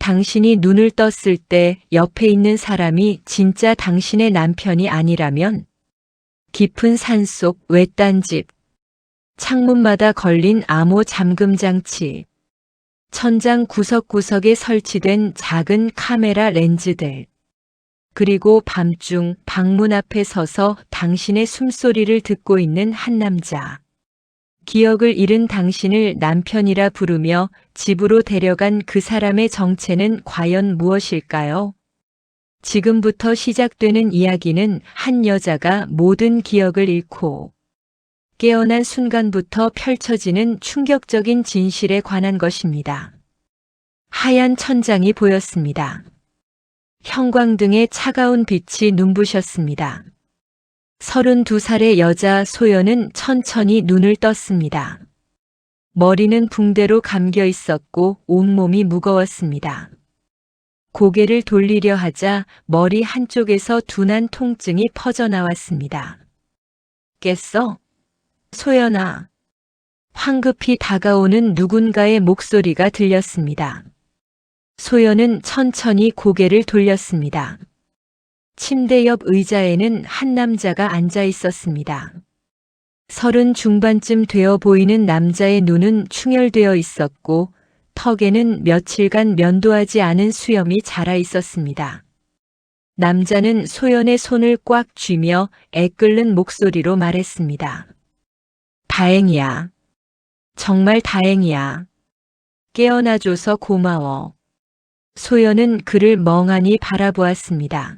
당신이 눈을 떴을 때 옆에 있는 사람이 진짜 당신의 남편이 아니라면 깊은 산속 외딴 집, 창문마다 걸린 암호 잠금 장치, 천장 구석구석에 설치된 작은 카메라 렌즈들, 그리고 밤중 방문 앞에 서서 당신의 숨소리를 듣고 있는 한 남자. 기억을 잃은 당신을 남편이라 부르며 집으로 데려간 그 사람의 정체는 과연 무엇일까요? 지금부터 시작되는 이야기는 한 여자가 모든 기억을 잃고 깨어난 순간부터 펼쳐지는 충격적인 진실에 관한 것입니다. 하얀 천장이 보였습니다. 형광등의 차가운 빛이 눈부셨습니다. 32살의 여자 소연은 천천히 눈을 떴습니다. 머리는 붕대로 감겨 있었고 온몸이 무거웠습니다. 고개를 돌리려 하자 머리 한쪽에서 둔한 통증이 퍼져나왔습니다. 깼어? 소연아. 황급히 다가오는 누군가의 목소리가 들렸습니다. 소연은 천천히 고개를 돌렸습니다. 침대 옆 의자에는 한 남자가 앉아 있었습니다. 30 중반쯤 되어 보이는 남자의 눈은 충혈되어 있었고 턱에는 며칠간 면도하지 않은 수염이 자라 있었습니다. 남자는 소연의 손을 꽉 쥐며 애끓는 목소리로 말했습니다. 다행이야. 정말 다행이야. 깨어나줘서 고마워. 소연은 그를 멍하니 바라보았습니다.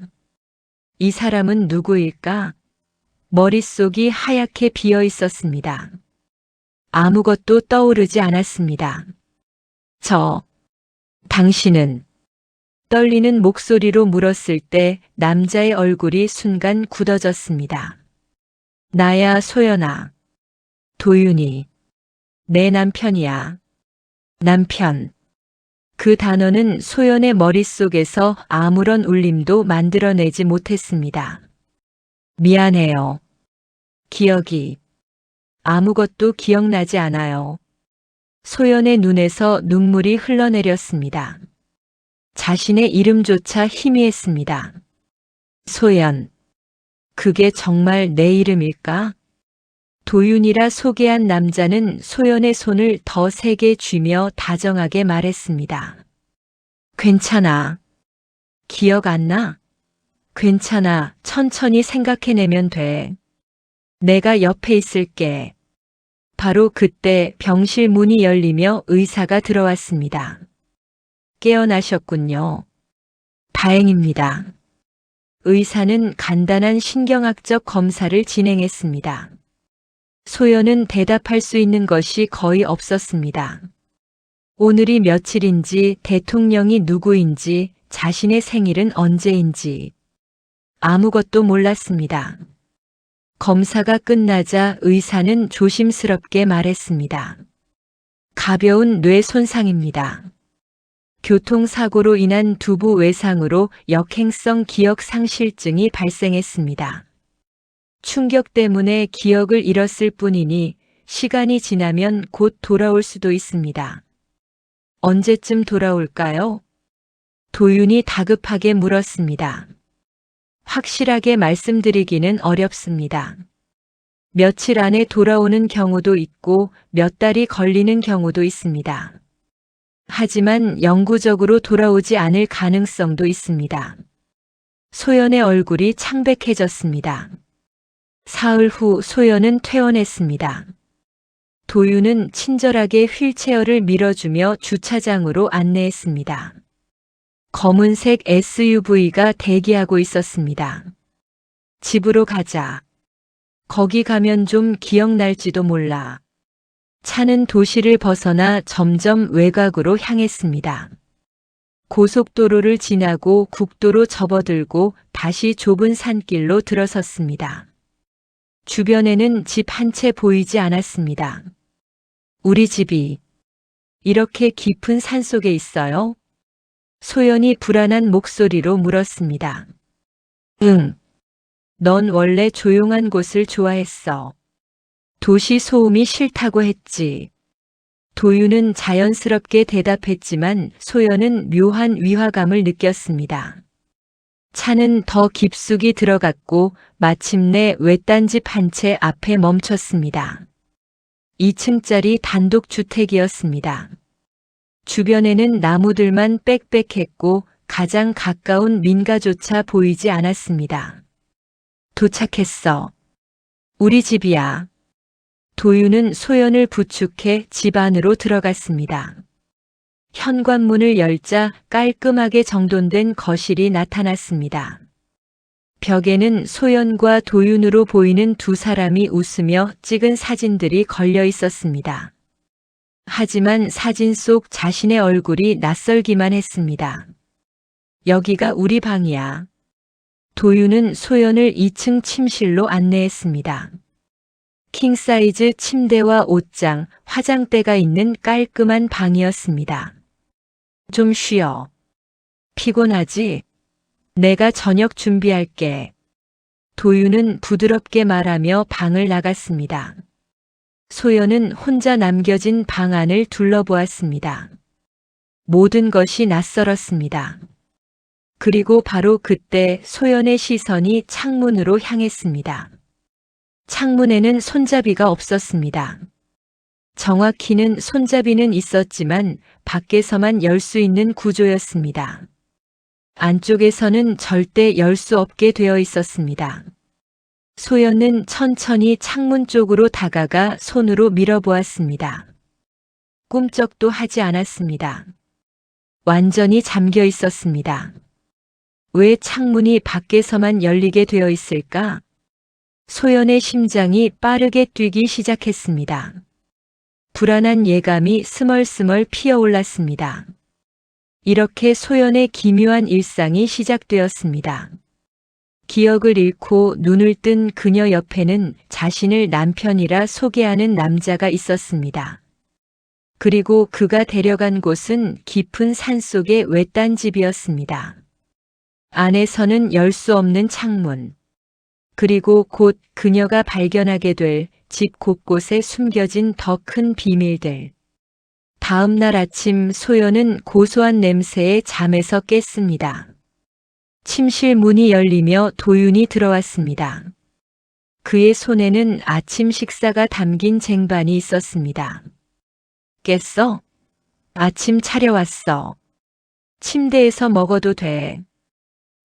이 사람은 누구일까? 머릿속이 하얗게 비어 있었습니다. 아무것도 떠오르지 않았습니다. 당신은? 떨리는 목소리로 물었을 때 남자의 얼굴이 순간 굳어졌습니다. 나야, 소연아. 도윤이. 내 남편이야. 남편. 그 단어는 소연의 머릿속에서 아무런 울림도 만들어내지 못했습니다. 미안해요. 기억이. 아무것도 기억나지 않아요. 소연의 눈에서 눈물이 흘러내렸습니다. 자신의 이름조차 희미했습니다. 소연. 그게 정말 내 이름일까? 도윤이라 소개한 남자는 소연의 손을 더 세게 쥐며 다정하게 말했습니다. 괜찮아. 기억 안 나? 괜찮아. 천천히 생각해내면 돼. 내가 옆에 있을게. 바로 그때 병실 문이 열리며 의사가 들어왔습니다. 깨어나셨군요. 다행입니다. 의사는 간단한 신경학적 검사를 진행했습니다. 소연은 대답할 수 있는 것이 거의 없었습니다. 오늘이 며칠인지, 대통령이 누구인지, 자신의 생일은 언제인지 아무것도 몰랐습니다. 검사가 끝나자 의사는 조심스럽게 말했습니다. 가벼운 뇌 손상입니다. 교통사고로 인한 두부 외상으로 역행성 기억 상실증이 발생했습니다. 충격 때문에 기억을 잃었을 뿐이니 시간이 지나면 곧 돌아올 수도 있습니다. 언제쯤 돌아올까요? 도윤이 다급하게 물었습니다. 확실하게 말씀드리기는 어렵습니다. 며칠 안에 돌아오는 경우도 있고 몇 달이 걸리는 경우도 있습니다. 하지만 영구적으로 돌아오지 않을 가능성도 있습니다. 소연의 얼굴이 창백해졌습니다. 사흘 후 소연은 퇴원했습니다. 도윤은 친절하게 휠체어를 밀어주며 주차장으로 안내했습니다. 검은색 SUV가 대기하고 있었습니다. 집으로 가자. 거기 가면 좀 기억날지도 몰라. 차는 도시를 벗어나 점점 외곽으로 향했습니다. 고속도로를 지나고 국도로 접어들고 다시 좁은 산길로 들어섰습니다. 주변에는 집 한 채 보이지 않았습니다. 우리 집이 이렇게 깊은 산속에 있어요? 소연이 불안한 목소리로 물었습니다. 응. 넌 원래 조용한 곳을 좋아했어. 도시 소음이 싫다고 했지. 도윤은 자연스럽게 대답했지만 소연은 묘한 위화감을 느꼈습니다. 차는 더 깊숙이 들어갔고 마침내 외딴 집 한 채 앞에 멈췄습니다. 2층짜리 단독주택이었습니다. 주변에는 나무들만 빽빽했고 가장 가까운 민가조차 보이지 않았습니다. 도착했어. 우리 집이야. 도윤은 소연을 부축해 집 안으로 들어갔습니다. 현관문을 열자 깔끔하게 정돈된 거실이 나타났습니다. 벽에는 소연과 도윤으로 보이는 두 사람이 웃으며 찍은 사진들이 걸려 있었습니다. 하지만 사진 속 자신의 얼굴이 낯설기만 했습니다. 여기가 우리 방이야. 도윤은 소연을 2층 침실로 안내했습니다. 킹사이즈 침대와 옷장, 화장대가 있는 깔끔한 방이었습니다. 좀 쉬어. 피곤하지? 내가 저녁 준비할게. 도윤은 부드럽게 말하며 방을 나갔습니다. 소연은 혼자 남겨진 방 안을 둘러보았습니다. 모든 것이 낯설었습니다. 그리고 바로 그때 소연의 시선이 창문으로 향했습니다. 창문에는 손잡이가 없었습니다. 정확히는 손잡이는 있었지만 밖에서만 열 수 있는 구조였습니다. 안쪽에서는 절대 열 수 없게 되어 있었습니다. 소연은 천천히 창문 쪽으로 다가가 손으로 밀어보았습니다. 꿈쩍도 하지 않았습니다. 완전히 잠겨 있었습니다. 왜 창문이 밖에서만 열리게 되어 있을까? 소연의 심장이 빠르게 뛰기 시작했습니다. 불안한 예감이 스멀스멀 피어올랐습니다. 이렇게 소연의 기묘한 일상이 시작되었습니다. 기억을 잃고 눈을 뜬 그녀 옆에는 자신을 남편이라 소개하는 남자가 있었습니다. 그리고 그가 데려간 곳은 깊은 산속의 외딴 집이었습니다. 안에서는 열 수 없는 창문, 그리고 곧 그녀가 발견하게 될 집 곳곳에 숨겨진 더 큰 비밀들. 다음 날 아침 소연은 고소한 냄새에 잠에서 깼습니다. 침실 문이 열리며 도윤이 들어왔습니다. 그의 손에는 아침 식사가 담긴 쟁반이 있었습니다. 깼어? 아침 차려왔어. 침대에서 먹어도 돼.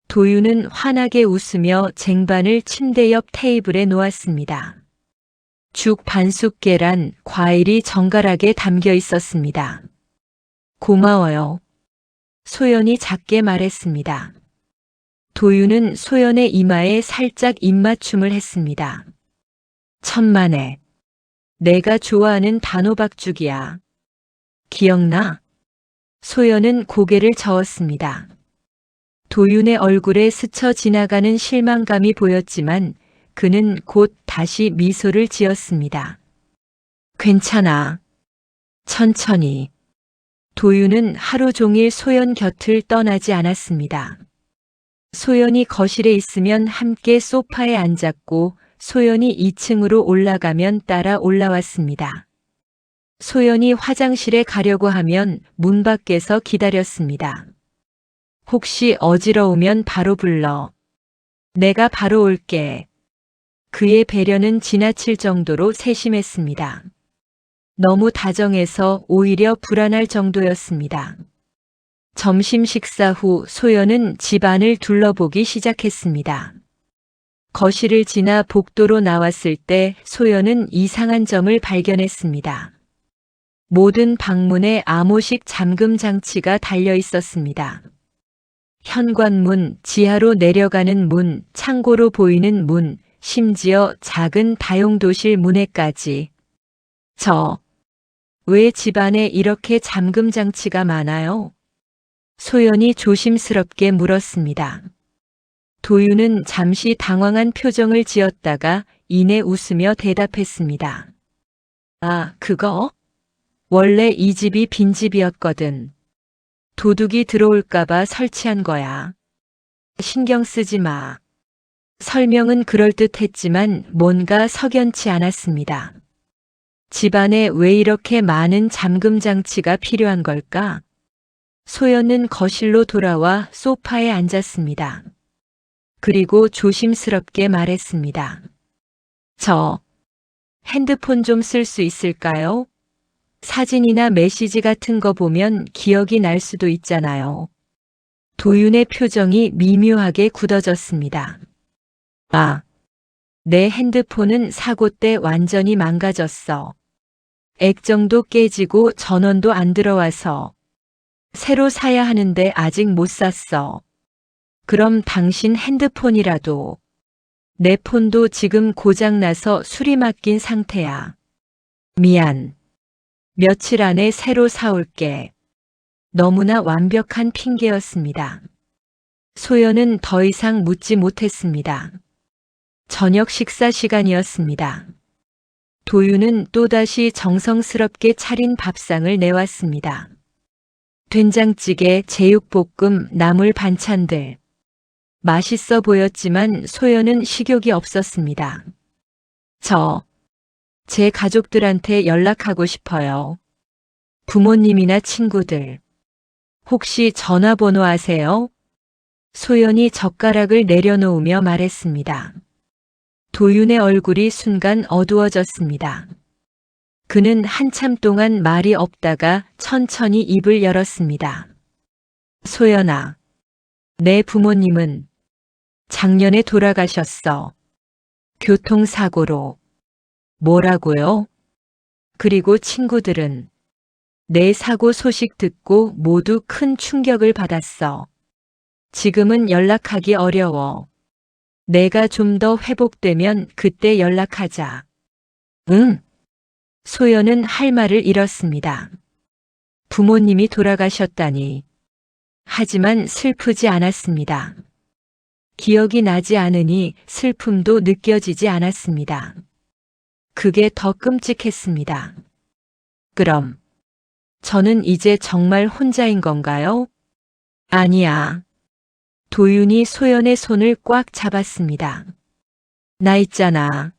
도윤은 환하게 웃으며 쟁반을 침대 옆 테이블에 놓았습니다. 죽 반숙 계란, 과일이 정갈하게 담겨 있었습니다. 고마워요. 소연이 작게 말했습니다. 도윤은 소연의 이마에 살짝 입맞춤을 했습니다. 천만에. 내가 좋아하는 단호박죽이야. 기억나? 소연은 고개를 저었습니다. 도윤의 얼굴에 스쳐 지나가는 실망감이 보였지만 그는 곧 다시 미소를 지었습니다. 괜찮아. 천천히. 도윤은 하루 종일 소연 곁을 떠나지 않았습니다. 소연이 거실에 있으면 함께 소파에 앉았고 소연이 2층으로 올라가면 따라 올라왔습니다. 소연이 화장실에 가려고 하면 문 밖에서 기다렸습니다. 혹시 어지러우면 바로 불러. 내가 바로 올게. 그의 배려는 지나칠 정도로 세심했습니다. 너무 다정해서 오히려 불안할 정도였습니다. 점심 식사 후 소연은 집안을 둘러보기 시작했습니다. 거실을 지나 복도로 나왔을 때 소연은 이상한 점을 발견했습니다. 모든 방문에 암호식 잠금 장치가 달려 있었습니다. 현관문, 지하로 내려가는 문, 창고로 보이는 문, 심지어 작은 다용도실 문에까지. 왜 집안에 이렇게 잠금 장치가 많아요? 소연이 조심스럽게 물었습니다. 도윤은 잠시 당황한 표정을 지었다가 이내 웃으며 대답했습니다. 아, 그거? 원래 이 집이 빈집이었거든. 도둑이 들어올까봐 설치한 거야. 신경 쓰지 마. 설명은 그럴듯했지만 뭔가 석연치 않았습니다. 집안에 왜 이렇게 많은 잠금 장치가 필요한 걸까? 소연은 거실로 돌아와 소파에 앉았습니다. 그리고 조심스럽게 말했습니다. 저 핸드폰 좀 쓸 수 있을까요? 사진이나 메시지 같은 거 보면 기억이 날 수도 있잖아요. 도윤의 표정이 미묘하게 굳어졌습니다. 아, 내 핸드폰은 사고 때 완전히 망가졌어. 액정도 깨지고 전원도 안 들어와서 새로 사야 하는데 아직 못 샀어. 그럼 당신 핸드폰이라도. 내 폰도 지금 고장나서 수리 맡긴 상태야. 미안. 며칠 안에 새로 사올게. 너무나 완벽한 핑계였습니다. 소연은 더 이상 묻지 못했습니다. 저녁 식사 시간이었습니다. 도윤은 또다시 정성스럽게 차린 밥상을 내왔습니다. 된장찌개, 제육볶음, 나물 반찬들. 맛있어 보였지만 소연은 식욕이 없었습니다. 제 가족들한테 연락하고 싶어요. 부모님이나 친구들. 혹시 전화번호 아세요? 소연이 젓가락을 내려놓으며 말했습니다. 도윤의 얼굴이 순간 어두워졌습니다. 그는 한참 동안 말이 없다가 천천히 입을 열었습니다. 소연아, 내 부모님은 작년에 돌아가셨어. 교통사고로. 뭐라고요? 그리고 친구들은 내 사고 소식 듣고 모두 큰 충격을 받았어. 지금은 연락하기 어려워. 내가 좀 더 회복되면 그때 연락하자. 응. 소연은 할 말을 잃었습니다. 부모님이 돌아가셨다니. 하지만 슬프지 않았습니다. 기억이 나지 않으니 슬픔도 느껴지지 않았습니다. 그게 더 끔찍했습니다. 그럼 저는 이제 정말 혼자인 건가요? 아니야. 도윤이 소연의 손을 꽉 잡았습니다. 나 있잖아.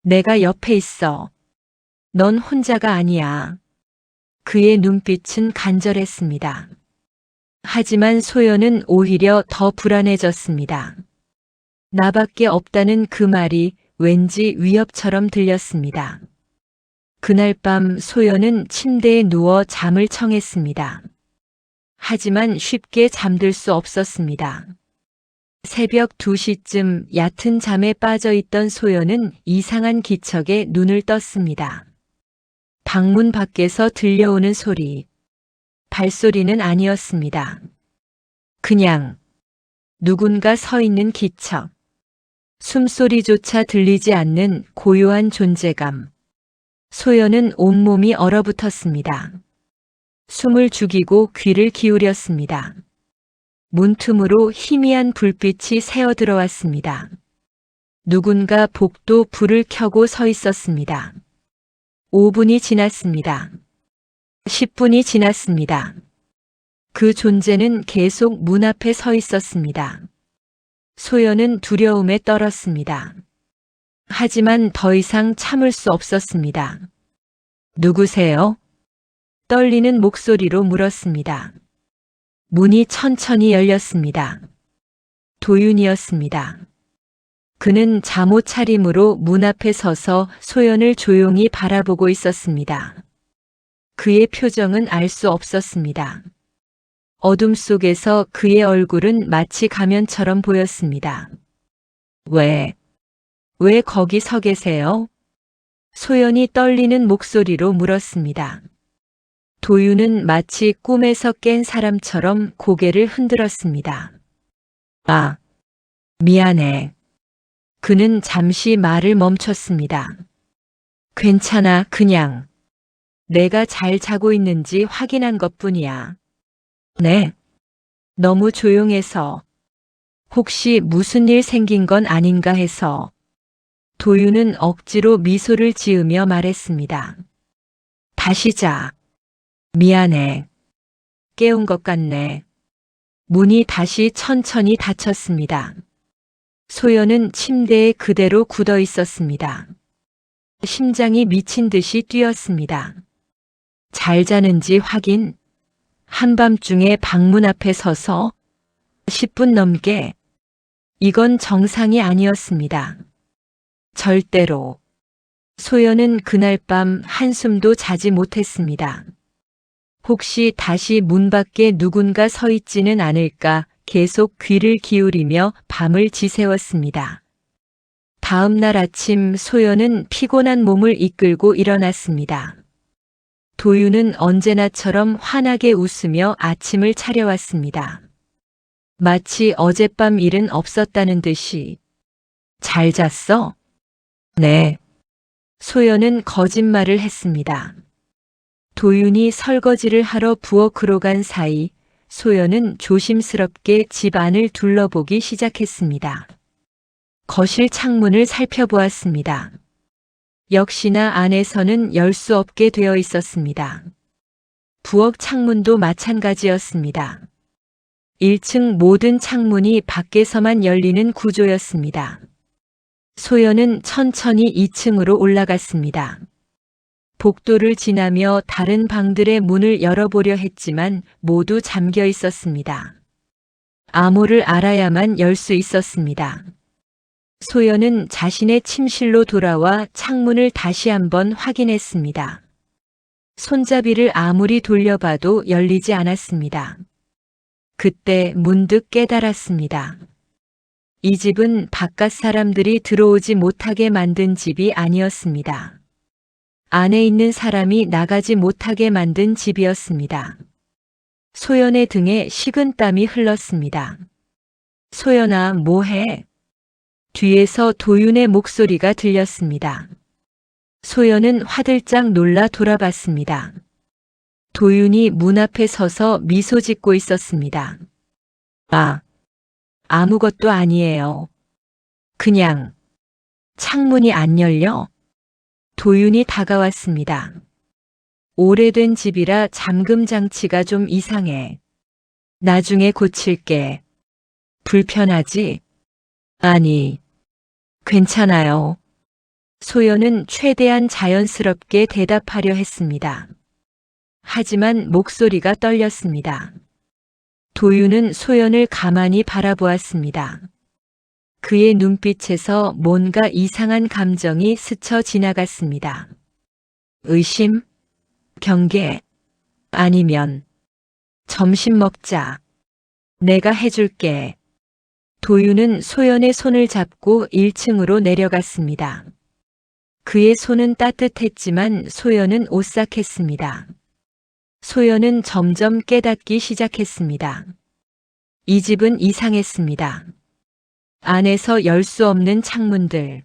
내가 옆에 있어. 넌 혼자가 아니야. 그의 눈빛은 간절했습니다. 하지만 소연은 오히려 더 불안해졌습니다. 나밖에 없다는 그 말이 왠지 위협처럼 들렸습니다. 그날 밤 소연은 침대에 누워 잠을 청했습니다. 하지만 쉽게 잠들 수 없었습니다. 새벽 2시쯤 얕은 잠에 빠져 있던 소연은 이상한 기척에 눈을 떴습니다. 방문 밖에서 들려오는 소리. 발소리는 아니었습니다. 그냥 누군가 서 있는 기척. 숨소리조차 들리지 않는 고요한 존재감. 소연은 온몸이 얼어붙었습니다. 숨을 죽이고 귀를 기울였습니다. 문틈으로 희미한 불빛이 새어 들어왔습니다. 누군가 복도 불을 켜고 서 있었습니다. 5분이 지났습니다. 10분이 지났습니다. 그 존재는 계속 문 앞에 서 있었습니다. 소연은 두려움에 떨었습니다. 하지만 더 이상 참을 수 없었습니다. 누구세요? 떨리는 목소리로 물었습니다. 문이 천천히 열렸습니다. 도윤이었습니다. 그는 잠옷 차림으로 문 앞에 서서 소연을 조용히 바라보고 있었습니다. 그의 표정은 알 수 없었습니다. 어둠 속에서 그의 얼굴은 마치 가면처럼 보였습니다. 왜 거기 서 계세요? 소연이 떨리는 목소리로 물었습니다. 도윤은 마치 꿈에서 깬 사람처럼 고개를 흔들었습니다. 아, 미안해. 그는 잠시 말을 멈췄습니다. 괜찮아, 그냥. 내가 잘 자고 있는지 확인한 것뿐이야. 네. 너무 조용해서. 혹시 무슨 일 생긴 건 아닌가 해서. 도윤은 억지로 미소를 지으며 말했습니다. 다시 자. 미안해. 깨운 것 같네. 문이 다시 천천히 닫혔습니다. 소연은 침대에 그대로 굳어 있었습니다. 심장이 미친 듯이 뛰었습니다. 잘 자는지 확인. 한밤중에 방문 앞에 서서 10분 넘게. 이건 정상이 아니었습니다. 절대로. 소연은 그날 밤 한숨도 자지 못했습니다. 혹시 다시 문 밖에 누군가 서 있지는 않을까 계속 귀를 기울이며 밤을 지새웠습니다. 다음 날 아침 소연은 피곤한 몸을 이끌고 일어났습니다. 도윤은 언제나처럼 환하게 웃으며 아침을 차려왔습니다. 마치 어젯밤 일은 없었다는 듯이. 잘 잤어? 네. 소연은 거짓말을 했습니다. 도윤이 설거지를 하러 부엌으로 간 사이 소연은 조심스럽게 집 안을 둘러보기 시작했습니다. 거실 창문을 살펴보았습니다. 역시나 안에서는 열 수 없게 되어 있었습니다. 부엌 창문도 마찬가지였습니다. 1층 모든 창문이 밖에서만 열리는 구조였습니다. 소연은 천천히 2층으로 올라갔습니다. 복도를 지나며 다른 방들의 문을 열어보려 했지만 모두 잠겨 있었습니다. 암호를 알아야만 열 수 있었습니다. 소연은 자신의 침실로 돌아와 창문을 다시 한번 확인했습니다. 손잡이를 아무리 돌려봐도 열리지 않았습니다. 그때 문득 깨달았습니다. 이 집은 바깥 사람들이 들어오지 못하게 만든 집이 아니었습니다. 안에 있는 사람이 나가지 못하게 만든 집이었습니다. 소연의 등에 식은땀이 흘렀습니다. 소연아, 뭐해? 뒤에서 도윤의 목소리가 들렸습니다. 소연은 화들짝 놀라 돌아봤습니다. 도윤이 문 앞에 서서 미소 짓고 있었습니다. 아무것도 아니에요. 그냥 창문이 안 열려? 도윤이 다가왔습니다. 오래된 집이라 잠금 장치가 좀 이상해. 나중에 고칠게. 불편하지? 아니, 괜찮아요. 소연은 최대한 자연스럽게 대답하려 했습니다. 하지만 목소리가 떨렸습니다. 도윤은 소연을 가만히 바라보았습니다. 그의 눈빛에서 뭔가 이상한 감정이 스쳐 지나갔습니다. 의심? 경계? 아니면 점심 먹자. 내가 해줄게. 도윤은 소연의 손을 잡고 1층으로 내려갔습니다. 그의 손은 따뜻했지만 소연은 오싹했습니다. 소연은 점점 깨닫기 시작했습니다. 이 집은 이상했습니다. 안에서 열 수 없는 창문들,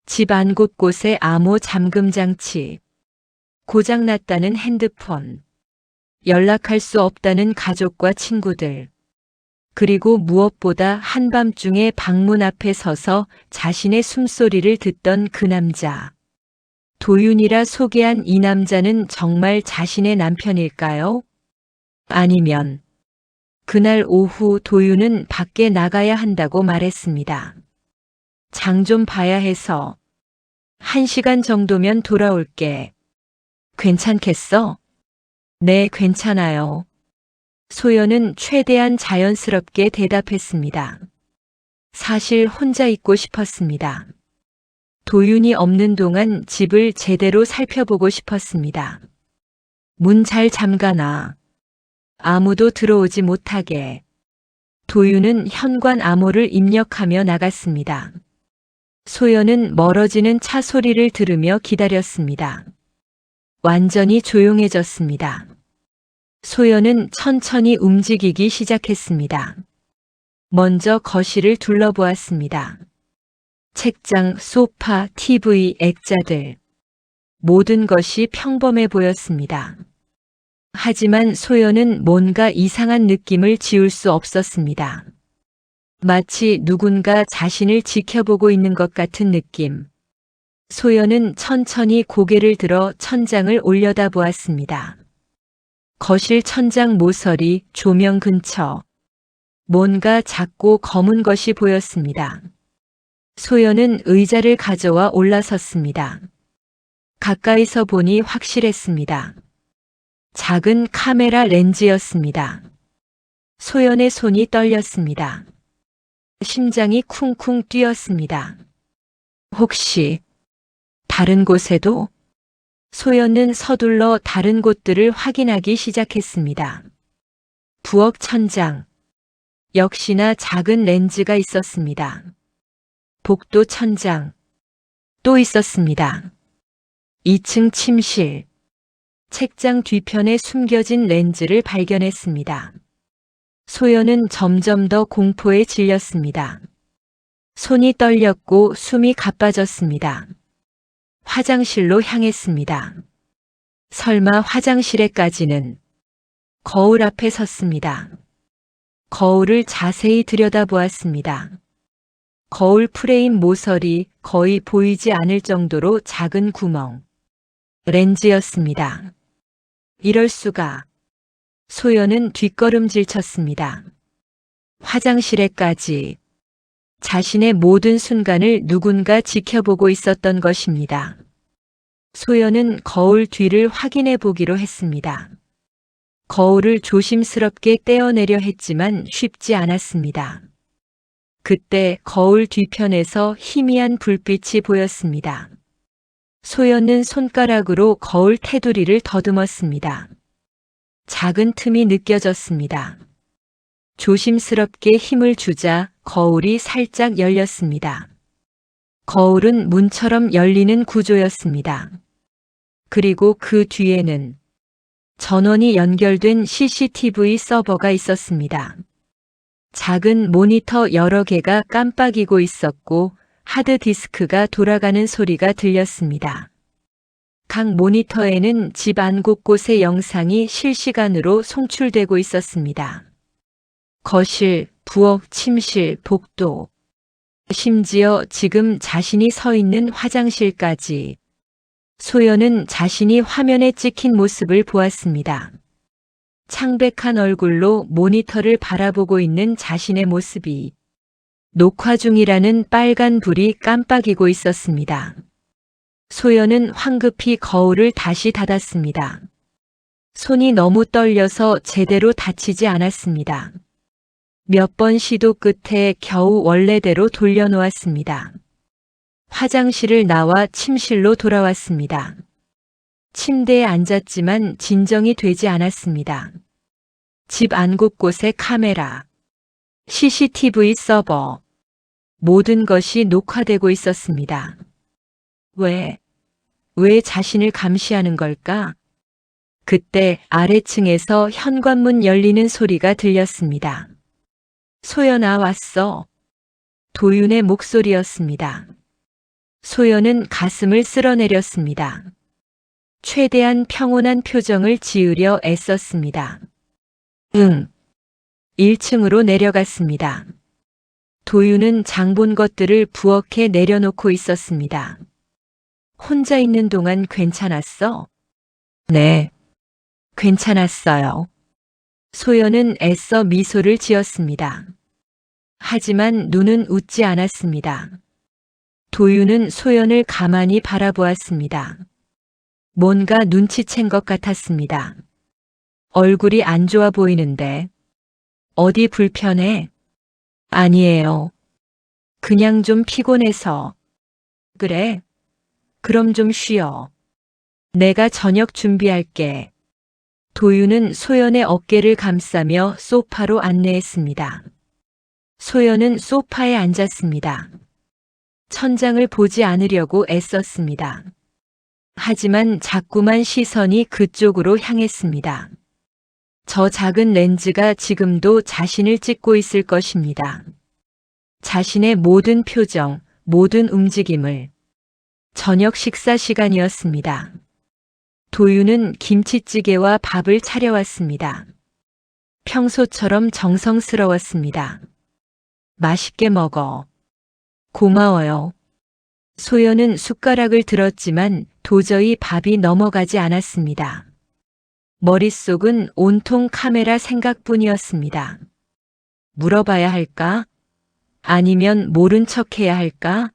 집 안 곳곳에 암호 잠금 장치, 고장났다는 핸드폰, 연락할 수 없다는 가족과 친구들, 그리고 무엇보다 한밤중에 방문 앞에 서서 자신의 숨소리를 듣던 그 남자. 도윤이라 소개한 이 남자는 정말 자신의 남편일까요? 아니면 그날 오후 도윤은 밖에 나가야 한다고 말했습니다. 장 좀 봐야 해서 1시간 정도면 돌아올게. 괜찮겠어? 네, 괜찮아요. 소연은 최대한 자연스럽게 대답했습니다. 사실 혼자 있고 싶었습니다. 도윤이 없는 동안 집을 제대로 살펴보고 싶었습니다. 문 잘 잠가놔. 아무도 들어오지 못하게. 도윤은 현관 암호를 입력하며 나갔습니다. 소연은 멀어지는 차 소리를 들으며 기다렸습니다. 완전히 조용해졌습니다. 소연은 천천히 움직이기 시작했습니다. 먼저 거실을 둘러보았습니다. 책장, 소파, TV, 액자들. 모든 것이 평범해 보였습니다. 하지만 소연은 뭔가 이상한 느낌을 지울 수 없었습니다. 마치 누군가 자신을 지켜보고 있는 것 같은 느낌. 소연은 천천히 고개를 들어 천장을 올려다보았습니다. 거실 천장 모서리, 조명 근처. 뭔가 작고 검은 것이 보였습니다. 소연은 의자를 가져와 올라섰습니다. 가까이서 보니 확실했습니다. 작은 카메라 렌즈였습니다. 소연의 손이 떨렸습니다. 심장이 쿵쿵 뛰었습니다. 혹시 다른 곳에도? 소연은 서둘러 다른 곳들을 확인하기 시작했습니다. 부엌 천장. 역시나 작은 렌즈가 있었습니다. 복도 천장. 또 있었습니다. 2층 침실. 책장 뒤편에 숨겨진 렌즈를 발견했습니다. 소연은 점점 더 공포에 질렸습니다. 손이 떨렸고 숨이 가빠졌습니다. 화장실로 향했습니다. 설마 화장실에까지는? 거울 앞에 섰습니다. 거울을 자세히 들여다보았습니다. 거울 프레임 모서리 거의 보이지 않을 정도로 작은 구멍. 렌즈였습니다. 이럴 수가. 소연은 뒷걸음질 쳤습니다. 화장실에까지. 자신의 모든 순간을 누군가 지켜보고 있었던 것입니다. 소연은 거울 뒤를 확인해 보기로 했습니다. 거울을 조심스럽게 떼어내려 했지만 쉽지 않았습니다. 그때 거울 뒤편에서 희미한 불빛이 보였습니다. 소연은 손가락으로 거울 테두리를 더듬었습니다. 작은 틈이 느껴졌습니다. 조심스럽게 힘을 주자 거울이 살짝 열렸습니다. 거울은 문처럼 열리는 구조였습니다. 그리고 그 뒤에는 전원이 연결된 CCTV 서버가 있었습니다. 작은 모니터 여러 개가 깜빡이고 있었고 하드디스크가 돌아가는 소리가 들렸습니다. 각 모니터에는 집 안 곳곳의 영상이 실시간으로 송출되고 있었습니다. 거실, 부엌, 침실, 복도, 심지어 지금 자신이 서 있는 화장실까지. 소연은 자신이 화면에 찍힌 모습을 보았습니다. 창백한 얼굴로 모니터를 바라보고 있는 자신의 모습이 녹화 중이라는 빨간 불이 깜빡이고 있었습니다. 소연은 황급히 거울을 다시 닫았습니다. 손이 너무 떨려서 제대로 닫히지 않았습니다. 몇 번 시도 끝에 겨우 원래대로 돌려놓았습니다. 화장실을 나와 침실로 돌아왔습니다. 침대에 앉았지만 진정이 되지 않았습니다. 집 안 곳곳에 카메라, CCTV 서버, 모든 것이 녹화되고 있었습니다. 왜 자신을 감시하는 걸까? 그때 아래층에서 현관문 열리는 소리가 들렸습니다. 소연아, 왔어. 도윤의 목소리였습니다. 소연은 가슴을 쓸어내렸습니다. 최대한 평온한 표정을 지으려 애썼습니다. 1층으로 내려갔습니다. 도윤은 장본 것들을 부엌에 내려놓고 있었습니다. 혼자 있는 동안 괜찮았어? 네, 괜찮았어요. 소연은 애써 미소를 지었습니다. 하지만 눈은 웃지 않았습니다. 도윤은 소연을 가만히 바라보았습니다. 뭔가 눈치챈 것 같았습니다. 얼굴이 안 좋아 보이는데. 어디 불편해? 아니에요. 그냥 좀 피곤해서. 그래? 그럼 좀 쉬어. 내가 저녁 준비할게. 도윤은 소연의 어깨를 감싸며 소파로 안내했습니다. 소연은 소파에 앉았습니다. 천장을 보지 않으려고 애썼습니다. 하지만 자꾸만 시선이 그쪽으로 향했습니다. 저 작은 렌즈가 지금도 자신을 찍고 있을 것입니다. 자신의 모든 표정, 모든 움직임을. 저녁 식사 시간이었습니다. 도윤은 김치찌개와 밥을 차려왔습니다. 평소처럼 정성스러웠습니다. 맛있게 먹어. 고마워요. 소연은 숟가락을 들었지만 도저히 밥이 넘어가지 않았습니다. 머릿속은 온통 카메라 생각뿐이었습니다. 물어봐야 할까? 아니면 모른 척해야 할까?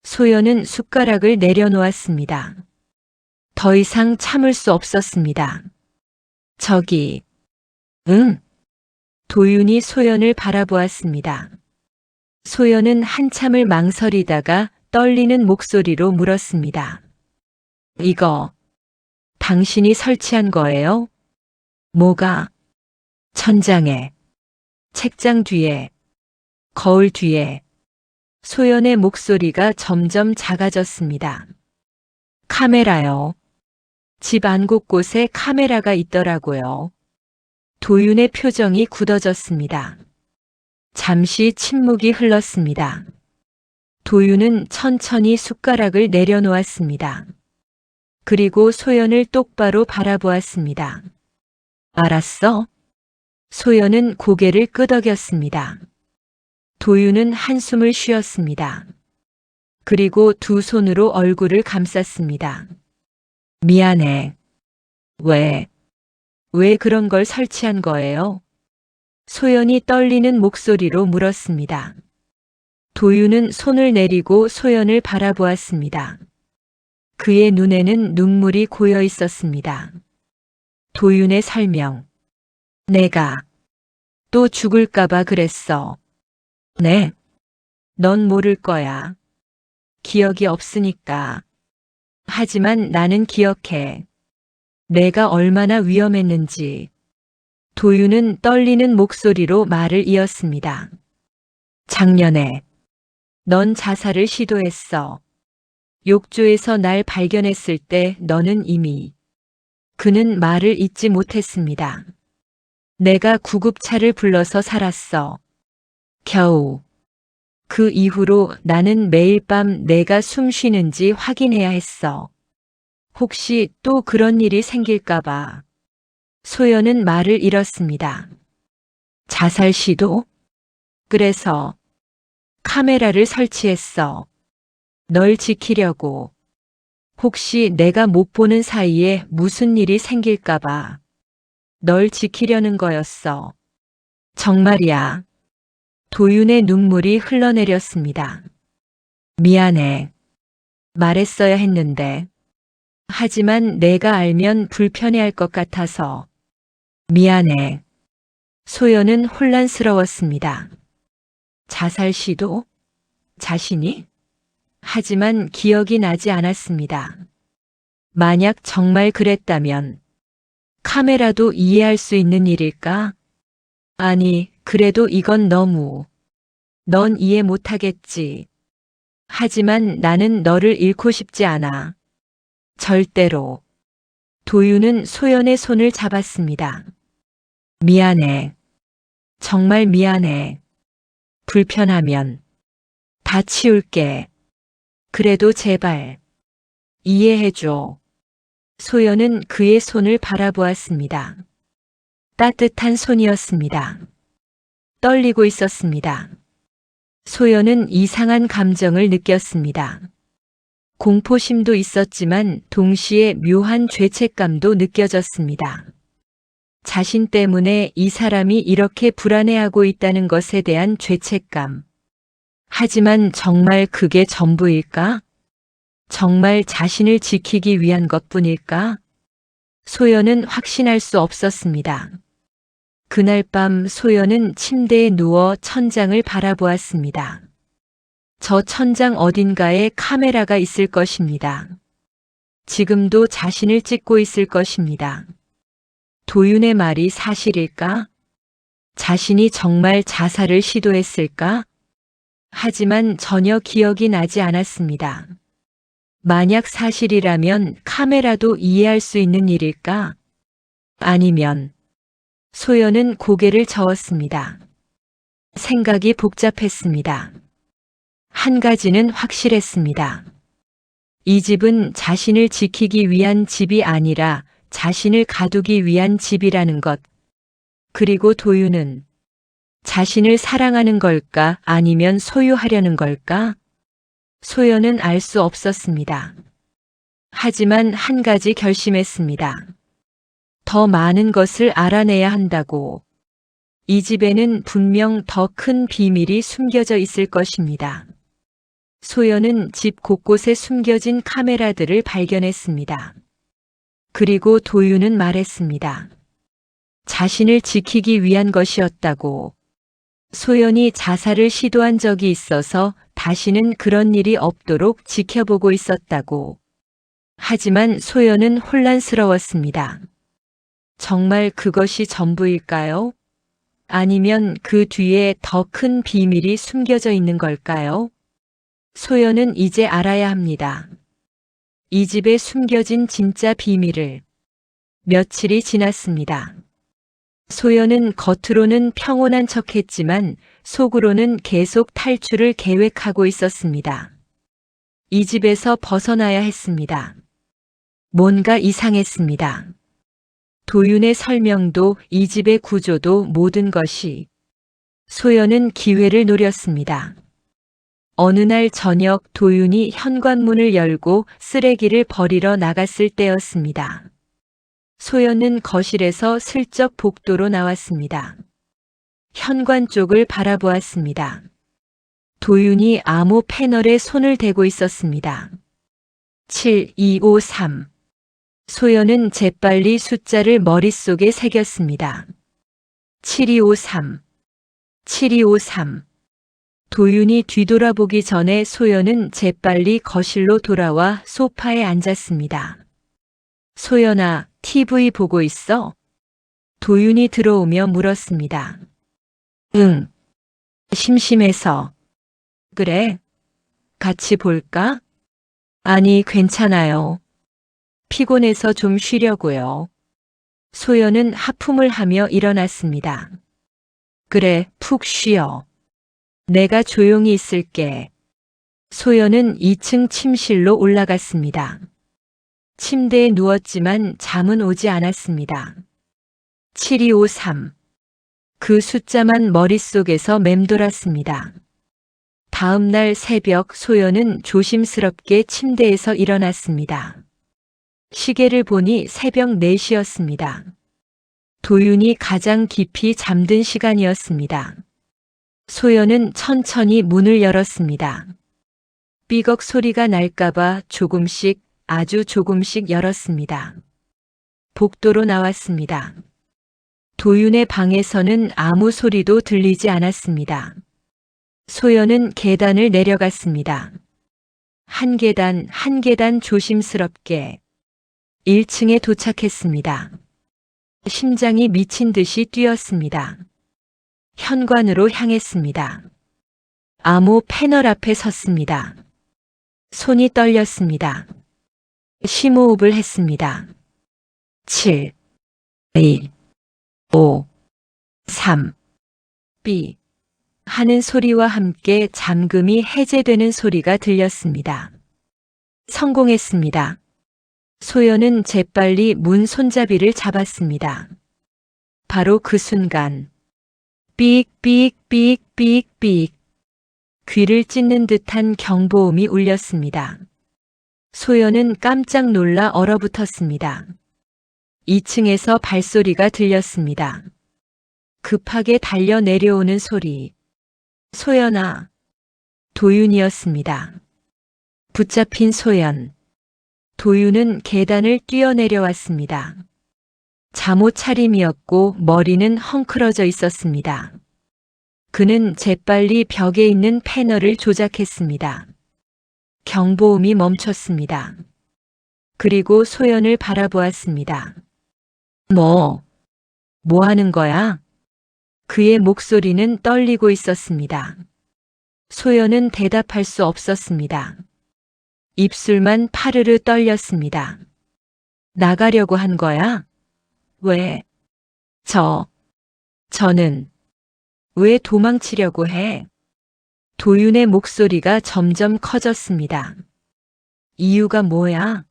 소연은 숟가락을 내려놓았습니다. 더 이상 참을 수 없었습니다. 저기, 응. 도윤이 소연을 바라보았습니다. 소연은 한참을 망설이다가 떨리는 목소리로 물었습니다. 이거, 당신이 설치한 거예요? 뭐가? 천장에, 책장 뒤에, 거울 뒤에. 소연의 목소리가 점점 작아졌습니다. 카메라요. 집 안 곳곳에 카메라가 있더라고요. 도윤의 표정이 굳어졌습니다. 잠시 침묵이 흘렀습니다. 도윤은 천천히 숟가락을 내려놓았습니다. 그리고 소연을 똑바로 바라보았습니다. 알았어? 소연은 고개를 끄덕였습니다. 도윤은 한숨을 쉬었습니다. 그리고 두 손으로 얼굴을 감쌌습니다. 미안해. 왜 그런 걸 설치한 거예요? 소연이 떨리는 목소리로 물었습니다. 도윤은 손을 내리고 소연을 바라보았습니다. 그의 눈에는 눈물이 고여 있었습니다. 도윤의 설명. 내가 또 죽을까봐 그랬어. 네. 넌 모를 거야. 기억이 없으니까. 하지만 나는 기억해. 내가 얼마나 위험했는지. 도윤은 떨리는 목소리로 말을 이었습니다. 작년에 넌 자살을 시도했어. 욕조에서 날 발견했을 때 너는 이미. 그는 말을 잇지 못했습니다. 내가 구급차를 불러서 살았어. 겨우. 그 이후로 나는 매일 밤 내가 숨 쉬는지 확인해야 했어. 혹시 또 그런 일이 생길까봐. 소연은 말을 잃었습니다. 자살 시도? 그래서 카메라를 설치했어. 널 지키려고. 혹시 내가 못 보는 사이에 무슨 일이 생길까봐. 널 지키려는 거였어. 정말이야. 도윤의 눈물이 흘러내렸습니다. 미안해. 말했어야 했는데. 하지만 내가 알면 불편해할 것 같아서. 미안해. 소연은 혼란스러웠습니다. 자살 시도? 자신이? 하지만 기억이 나지 않았습니다. 만약 정말 그랬다면 카메라도 이해할 수 있는 일일까? 아니, 그래도 이건 너무. 넌 이해 못하겠지. 하지만 나는 너를 잃고 싶지 않아. 절대로. 도윤은 소연의 손을 잡았습니다. 미안해. 정말 미안해. 불편하면 다 치울게. 그래도 제발 이해해줘. 소연은 그의 손을 바라보았습니다. 따뜻한 손이었습니다. 떨리고 있었습니다. 소연은 이상한 감정을 느꼈습니다. 공포심도 있었지만 동시에 묘한 죄책감도 느껴졌습니다. 자신 때문에 이 사람이 이렇게 불안해하고 있다는 것에 대한 죄책감. 하지만 정말 그게 전부일까? 정말 자신을 지키기 위한 것뿐일까? 소연은 확신할 수 없었습니다. 그날 밤 소연은 침대에 누워 천장을 바라보았습니다. 저 천장 어딘가에 카메라가 있을 것입니다. 지금도 자신을 찍고 있을 것입니다. 도윤의 말이 사실일까? 자신이 정말 자살을 시도했을까? 하지만 전혀 기억이 나지 않았습니다. 만약 사실이라면 카메라도 이해할 수 있는 일일까? 아니면 소연은 고개를 저었습니다. 생각이 복잡했습니다. 한 가지는 확실했습니다. 이 집은 자신을 지키기 위한 집이 아니라 자신을 가두기 위한 집이라는 것. 그리고 도윤은 자신을 사랑하는 걸까 아니면 소유하려는 걸까? 소연은 알 수 없었습니다. 하지만 한 가지 결심했습니다. 더 많은 것을 알아내야 한다고. 이 집에는 분명 더 큰 비밀이 숨겨져 있을 것입니다. 소연은 집 곳곳에 숨겨진 카메라들을 발견했습니다. 그리고 도윤은 말했습니다. 자신을 지키기 위한 것이었다고. 소연이 자살을 시도한 적이 있어서 다시는 그런 일이 없도록 지켜보고 있었다고. 하지만 소연은 혼란스러웠습니다. 정말 그것이 전부일까요? 아니면 그 뒤에 더 큰 비밀이 숨겨져 있는 걸까요? 소연은 이제 알아야 합니다. 이 집에 숨겨진 진짜 비밀을. 며칠이 지났습니다. 소연은 겉으로는 평온한 척했지만 속으로는 계속 탈출을 계획하고 있었습니다. 이 집에서 벗어나야 했습니다. 뭔가 이상했습니다. 도윤의 설명도 이 집의 구조도 모든 것이. 소연은 기회를 노렸습니다. 어느 날 저녁 도윤이 현관문을 열고 쓰레기를 버리러 나갔을 때였습니다. 소연은 거실에서 슬쩍 복도로 나왔습니다. 현관 쪽을 바라보았습니다. 도윤이 암호 패널에 손을 대고 있었습니다. 7253. 소연은 재빨리 숫자를 머릿속에 새겼습니다. 7253. 7253. 도윤이 뒤돌아보기 전에 소연은 재빨리 거실로 돌아와 소파에 앉았습니다. 소연아, TV 보고 있어? 도윤이 들어오며 물었습니다. 응. 심심해서. 그래? 같이 볼까? 아니, 괜찮아요. 피곤해서 좀 쉬려고요. 소연은 하품을 하며 일어났습니다. 그래, 푹 쉬어. 내가 조용히 있을게. 소연은 2층 침실로 올라갔습니다. 침대에 누웠지만 잠은 오지 않았습니다. 7253. 그 숫자만 머릿속에서 맴돌았습니다. 다음 날 새벽 소연은 조심스럽게 침대에서 일어났습니다. 시계를 보니 새벽 4시였습니다. 도윤이 가장 깊이 잠든 시간이었습니다. 소연은 천천히 문을 열었습니다. 삐걱 소리가 날까봐 조금씩, 아주 조금씩 열었습니다. 복도로 나왔습니다. 도윤의 방에서는 아무 소리도 들리지 않았습니다. 소연은 계단을 내려갔습니다. 한 계단 한 계단 조심스럽게 1층에 도착했습니다. 심장이 미친 듯이 뛰었습니다. 현관으로 향했습니다. 암호 패널 앞에 섰습니다. 손이 떨렸습니다. 심호흡을 했습니다. 7, 2, 5, 3, 삐 하는 소리와 함께 잠금이 해제되는 소리가 들렸습니다. 성공했습니다. 소연은 재빨리 문 손잡이를 잡았습니다. 바로 그 순간 삑삑삑삑삑 귀를 찢는 듯한 경보음이 울렸습니다. 소연은 깜짝 놀라 얼어붙었습니다. 2층에서 발소리가 들렸습니다. 급하게 달려 내려오는 소리. 소연아. 도윤이었습니다. 붙잡힌 소연. 도윤은 계단을 뛰어내려왔습니다. 잠옷 차림이었고 머리는 헝클어져 있었습니다. 그는 재빨리 벽에 있는 패널을 조작했습니다. 경보음이 멈췄습니다. 그리고 소연을 바라보았습니다. 뭐 하는 거야? 그의 목소리는 떨리고 있었습니다. 소연은 대답할 수 없었습니다. 입술만 파르르 떨렸습니다. 나가려고 한 거야? 왜? 저는 왜 도망치려고 해? 도윤의 목소리가 점점 커졌습니다. 이유가 뭐야?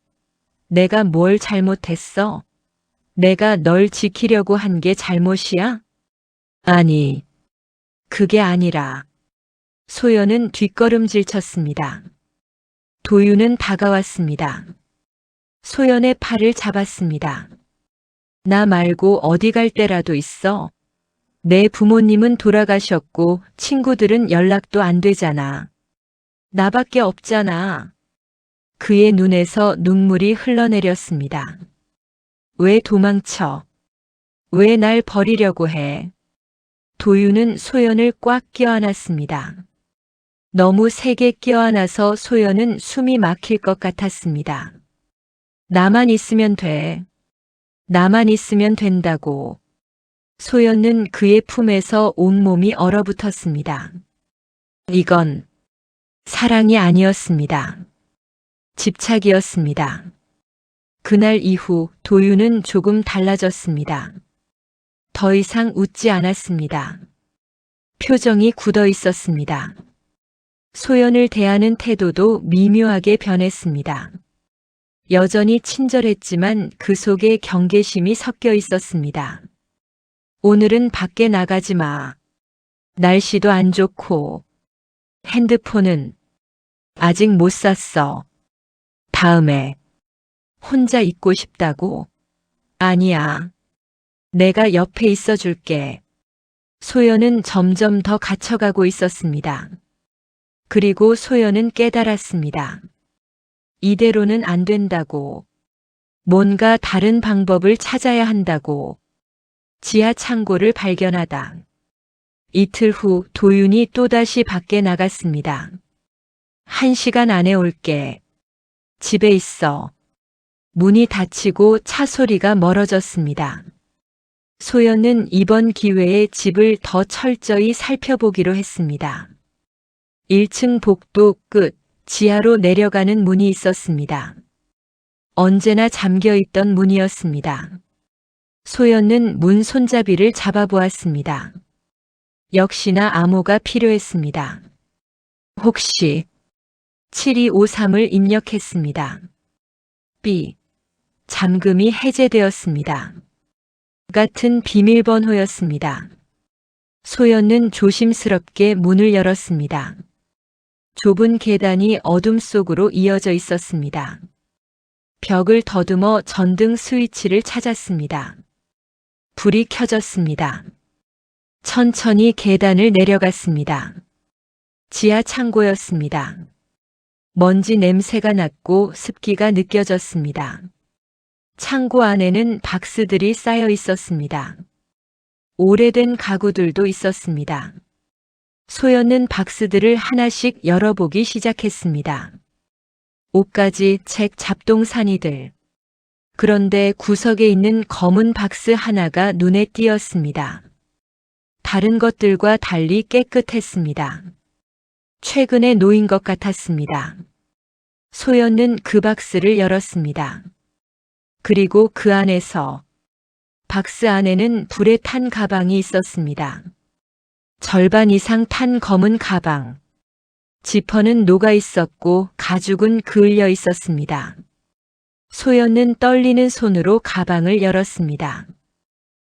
내가 뭘 잘못했어? 내가 널 지키려고 한 게 잘못이야? 아니, 그게 아니라. 소연은 뒷걸음질 쳤습니다. 도윤은 다가왔습니다. 소연의 팔을 잡았습니다. 나 말고 어디 갈 데라도 있어? 내 부모님은 돌아가셨고 친구들은 연락도 안 되잖아. 나밖에 없잖아. 그의 눈에서 눈물이 흘러내렸습니다. 왜 도망쳐? 왜 날 버리려고 해? 도윤은 소연을 꽉 껴안았습니다. 너무 세게 껴안아서 소연은 숨이 막힐 것 같았습니다. 나만 있으면 돼. 나만 있으면 된다고. 소연은 그의 품에서 온몸이 얼어붙었습니다. 이건 사랑이 아니었습니다. 집착이었습니다. 그날 이후 도윤은 조금 달라졌습니다. 더 이상 웃지 않았습니다. 표정이 굳어 있었습니다. 소연을 대하는 태도도 미묘하게 변했습니다. 여전히 친절했지만 그 속에 경계심이 섞여 있었습니다. 오늘은 밖에 나가지 마. 날씨도 안 좋고. 핸드폰은 아직 못 샀어. 다음에 혼자 있고 싶다고? 아니야. 내가 옆에 있어 줄게. 소연은 점점 더 갇혀가고 있었습니다. 그리고 소연은 깨달았습니다. 이대로는 안 된다고. 뭔가 다른 방법을 찾아야 한다고. 지하 창고를 발견하다. 이틀 후 도윤이 또다시 밖에 나갔습니다. 1시간 안에 올게. 집에 있어. 문이 닫히고 차 소리가 멀어졌습니다. 소연은 이번 기회에 집을 더 철저히 살펴보기로 했습니다. 1층 복도 끝 지하로 내려가는 문이 있었습니다. 언제나 잠겨있던 문이었습니다. 소연은 문 손잡이를 잡아보았습니다. 역시나 암호가 필요했습니다. 혹시 7253을 입력했습니다. B. 잠금이 해제되었습니다. 같은 비밀번호였습니다. 소연은 조심스럽게 문을 열었습니다. 좁은 계단이 어둠 속으로 이어져 있었습니다. 벽을 더듬어 전등 스위치를 찾았습니다. 불이 켜졌습니다. 천천히 계단을 내려갔습니다. 지하 창고였습니다. 먼지 냄새가 났고 습기가 느껴졌습니다. 창고 안에는 박스들이 쌓여 있었습니다. 오래된 가구들도 있었습니다. 소연은 박스들을 하나씩 열어보기 시작했습니다. 옷가지, 책, 잡동사니들. 그런데 구석에 있는 검은 박스 하나가 눈에 띄었습니다. 다른 것들과 달리 깨끗했습니다. 최근에 놓인 것 같았습니다. 소연은 그 박스를 열었습니다. 그리고 그 안에서 박스 안에는 불에 탄 가방이 있었습니다. 절반 이상 탄 검은 가방. 지퍼는 녹아 있었고 가죽은 그을려 있었습니다. 소연은 떨리는 손으로 가방을 열었습니다.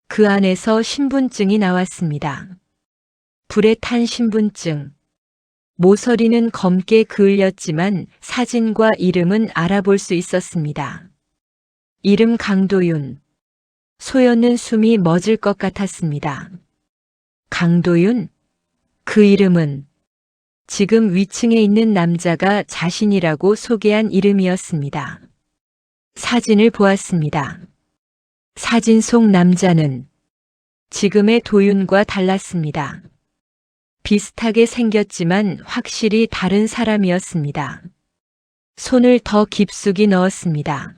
그 안에서 신분증이 나왔습니다. 불에 탄 신분증. 모서리는 검게 그을렸지만 사진과 이름은 알아볼 수 있었습니다. 이름 강도윤. 소연은 숨이 멎을 것 같았습니다. 강도윤? 그 이름은 지금 위층에 있는 남자가 자신이라고 소개한 이름이었습니다. 사진을 보았습니다. 사진 속 남자는 지금의 도윤과 달랐습니다. 비슷하게 생겼지만 확실히 다른 사람이었습니다. 손을 더 깊숙이 넣었습니다.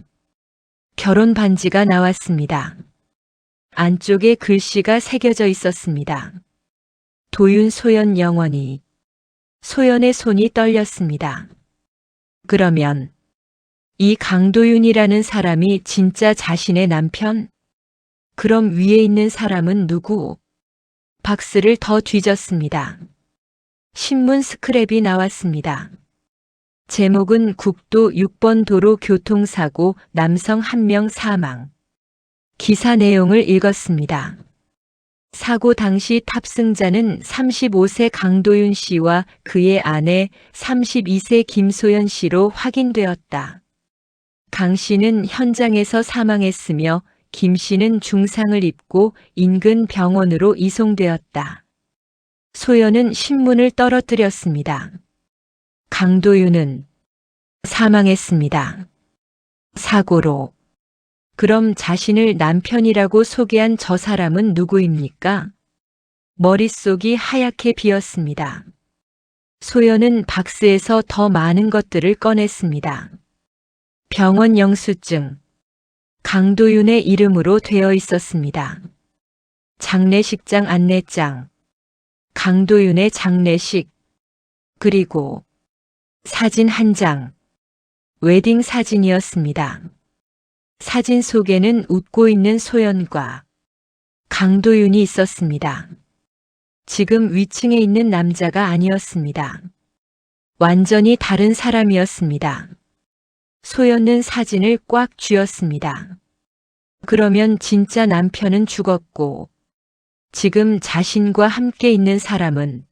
결혼 반지가 나왔습니다. 안쪽에 글씨가 새겨져 있었습니다. 도윤 소연 영원히. 소연의 손이 떨렸습니다. 그러면 이 강도윤이라는 사람이 진짜 자신의 남편? 그럼 위에 있는 사람은 누구? 박스를 더 뒤졌습니다. 신문 스크랩이 나왔습니다. 제목은 국도 6번 도로 교통사고 남성 1명 사망. 기사 내용을 읽었습니다. 사고 당시 탑승자는 35세 강도윤 씨와 그의 아내 32세 김소연 씨로 확인되었다. 강 씨는 현장에서 사망했으며 김 씨는 중상을 입고 인근 병원으로 이송되었다. 소연은 신문을 떨어뜨렸습니다. 강도윤은 사망했습니다. 사고로. 그럼 자신을 남편이라고 소개한 저 사람은 누구입니까? 머릿속이 하얗게 비었습니다. 소연은 박스에서 더 많은 것들을 꺼냈습니다. 병원 영수증, 강도윤의 이름으로 되어 있었습니다. 장례식장 안내장, 강도윤의 장례식, 그리고 사진 한 장, 웨딩 사진이었습니다. 사진 속에는 웃고 있는 소연과 강도윤이 있었습니다. 지금 위층에 있는 남자가 아니었습니다. 완전히 다른 사람이었습니다. 소연은 사진을 꽉 쥐었습니다. 그러면 진짜 남편은 죽었고 지금 자신과 함께 있는 사람은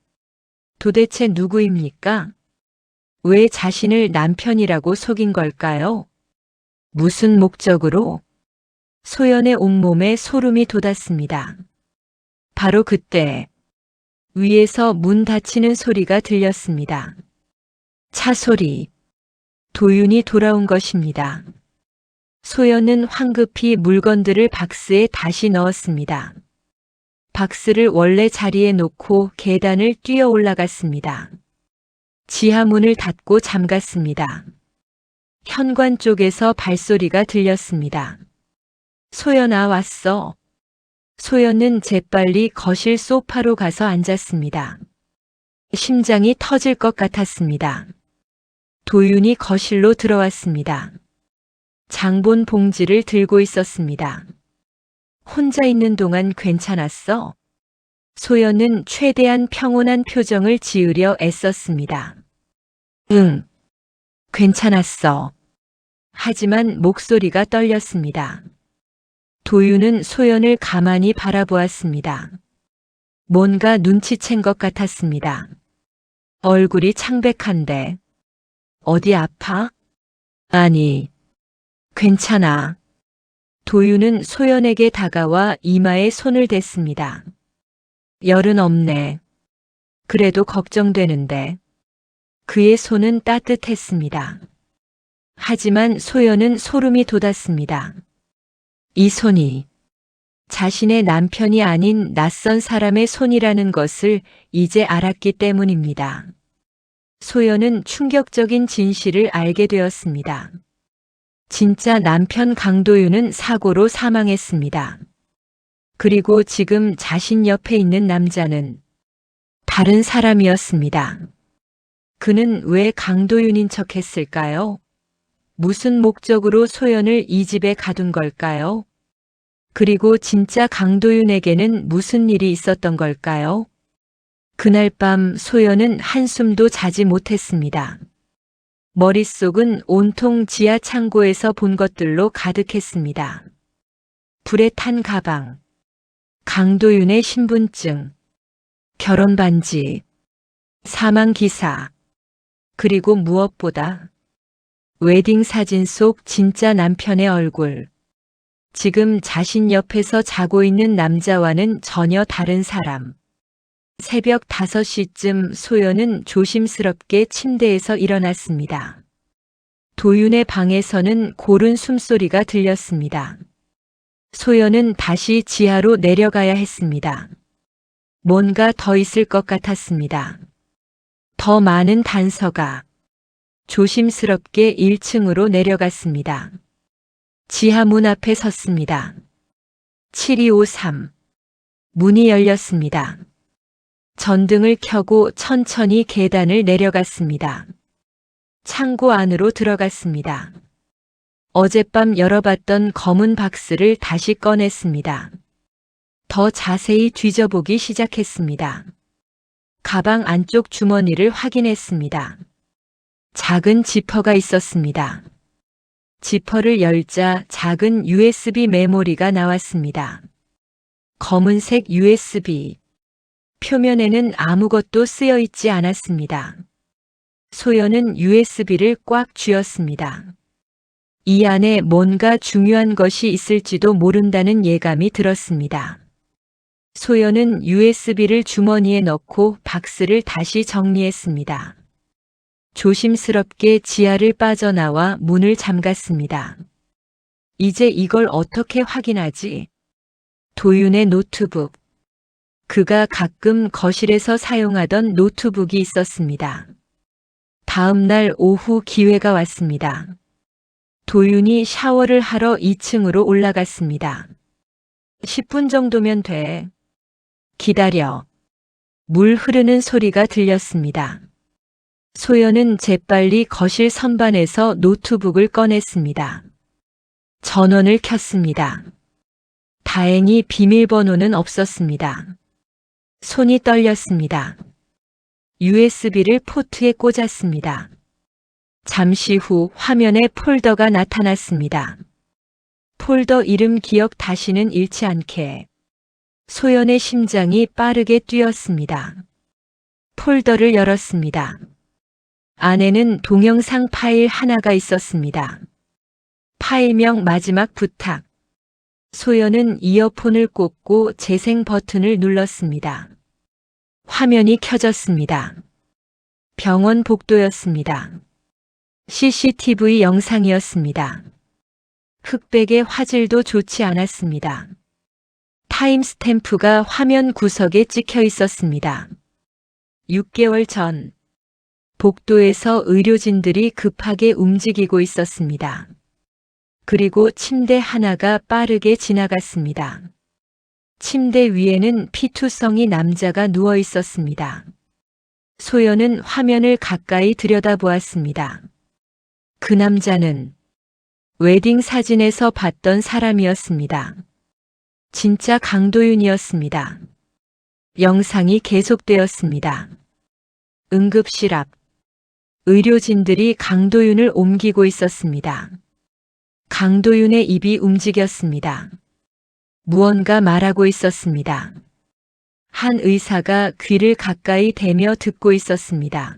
도대체 누구입니까? 왜 자신을 남편이라고 속인 걸까요? 무슨 목적으로? 소연의 온몸에 소름이 돋았습니다. 바로 그때 위에서 문 닫히는 소리가 들렸습니다. 차 소리. 도윤이 돌아온 것입니다. 소연은 황급히 물건들을 박스에 다시 넣었습니다. 박스를 원래 자리에 놓고 계단을 뛰어 올라갔습니다. 지하 문을 닫고 잠갔습니다. 현관 쪽에서 발소리가 들렸습니다. 소연아, 왔어. 소연은 재빨리 거실 소파로 가서 앉았습니다. 심장이 터질 것 같았습니다. 도윤이 거실로 들어왔습니다. 장본 봉지를 들고 있었습니다. 혼자 있는 동안 괜찮았어? 소연은 최대한 평온한 표정을 지으려 애썼습니다. 응, 괜찮았어. 하지만 목소리가 떨렸습니다. 도윤은 소연을 가만히 바라보았습니다. 뭔가 눈치챈 것 같았습니다. 얼굴이 창백한데. 어디 아파? 아니, 괜찮아. 도윤은 소연에게 다가와 이마에 손을 댔습니다. 열은 없네. 그래도 걱정되는데. 그의 손은 따뜻했습니다. 하지만 소연은 소름이 돋았습니다. 이 손이 자신의 남편이 아닌 낯선 사람의 손이라는 것을 이제 알았기 때문입니다. 소연은 충격적인 진실을 알게 되었습니다. 진짜 남편 강도윤은 사고로 사망했습니다. 그리고 지금 자신 옆에 있는 남자는 다른 사람이었습니다. 그는 왜 강도윤인 척 했을까요? 무슨 목적으로 소연을 이 집에 가둔 걸까요? 그리고 진짜 강도윤에게는 무슨 일이 있었던 걸까요? 그날 밤 소연은 한숨도 자지 못했습니다. 머릿속은 온통 지하 창고에서 본 것들로 가득했습니다. 불에 탄 가방, 강도윤의 신분증, 결혼 반지, 사망 기사, 그리고 무엇보다 웨딩 사진 속 진짜 남편의 얼굴. 지금 자신 옆에서 자고 있는 남자와는 전혀 다른 사람. 새벽 5시쯤 소연은 조심스럽게 침대에서 일어났습니다. 도윤의 방에서는 고른 숨소리가 들렸습니다. 소연은 다시 지하로 내려가야 했습니다. 뭔가 더 있을 것 같았습니다. 더 많은 단서가. 조심스럽게 1층으로 내려갔습니다. 지하 문 앞에 섰습니다. 7253. 문이 열렸습니다. 전등을 켜고 천천히 계단을 내려갔습니다. 창고 안으로 들어갔습니다. 어젯밤 열어봤던 검은 박스를 다시 꺼냈습니다. 더 자세히 뒤져보기 시작했습니다. 가방 안쪽 주머니를 확인했습니다. 작은 지퍼가 있었습니다. 지퍼를 열자 작은 USB 메모리가 나왔습니다. 검은색 USB. 표면에는 아무것도 쓰여 있지 않았습니다. 소연은 USB를 꽉 쥐었습니다. 이 안에 뭔가 중요한 것이 있을지도 모른다는 예감이 들었습니다. 소연은 USB를 주머니에 넣고 박스를 다시 정리했습니다. 조심스럽게 지하를 빠져나와 문을 잠갔습니다. 이제 이걸 어떻게 확인하지? 도윤의 노트북. 그가 가끔 거실에서 사용하던 노트북이 있었습니다. 다음 날 오후 기회가 왔습니다. 도윤이 샤워를 하러 2층으로 올라갔습니다. 10분 정도면 돼. 기다려. 물 흐르는 소리가 들렸습니다. 소연은 재빨리 거실 선반에서 노트북을 꺼냈습니다. 전원을 켰습니다. 다행히 비밀번호는 없었습니다. 손이 떨렸습니다. USB를 포트에 꽂았습니다. 잠시 후 화면에 폴더가 나타났습니다. 폴더 이름 기억 다시는 잃지 않게. 소연의 심장이 빠르게 뛰었습니다. 폴더를 열었습니다. 안에는 동영상 파일 하나가 있었습니다. 파일명 마지막 부탁. 소연은 이어폰을 꽂고 재생 버튼을 눌렀습니다. 화면이 켜졌습니다. 병원 복도였습니다. CCTV 영상이었습니다. 흑백의 화질도 좋지 않았습니다. 타임스탬프가 화면 구석에 찍혀 있었습니다. 6개월 전, 복도에서 의료진들이 급하게 움직이고 있었습니다. 그리고 침대 하나가 빠르게 지나갔습니다. 침대 위에는 피투성이 남자가 누워 있었습니다. 소연은 화면을 가까이 들여다보았습니다. 그 남자는 웨딩 사진에서 봤던 사람이었습니다. 진짜 강도윤이었습니다. 영상이 계속되었습니다. 응급실 앞. 의료진들이 강도윤을 옮기고 있었습니다. 강도윤의 입이 움직였습니다. 무언가 말하고 있었습니다. 한 의사가 귀를 가까이 대며 듣고 있었습니다.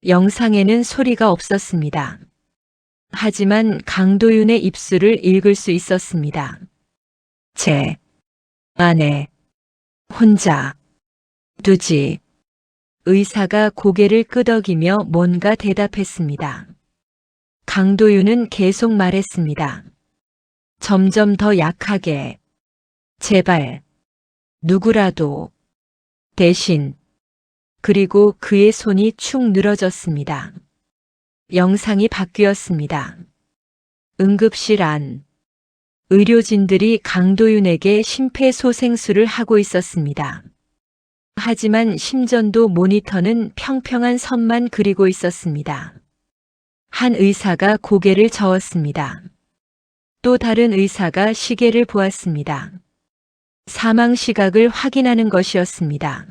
영상에는 소리가 없었습니다. 하지만 강도윤의 입술을 읽을 수 있었습니다. 제 안에 혼자 두지. 의사가 고개를 끄덕이며 뭔가 대답했습니다. 강도윤은 계속 말했습니다. 점점 더 약하게. 제발. 누구라도. 대신. 그리고 그의 손이 축 늘어졌습니다. 영상이 바뀌었습니다. 응급실 안. 의료진들이 강도윤에게 심폐소생술을 하고 있었습니다. 하지만 심전도 모니터는 평평한 선만 그리고 있었습니다. 한 의사가 고개를 저었습니다. 또 다른 의사가 시계를 보았습니다. 사망 시각을 확인하는 것이었습니다.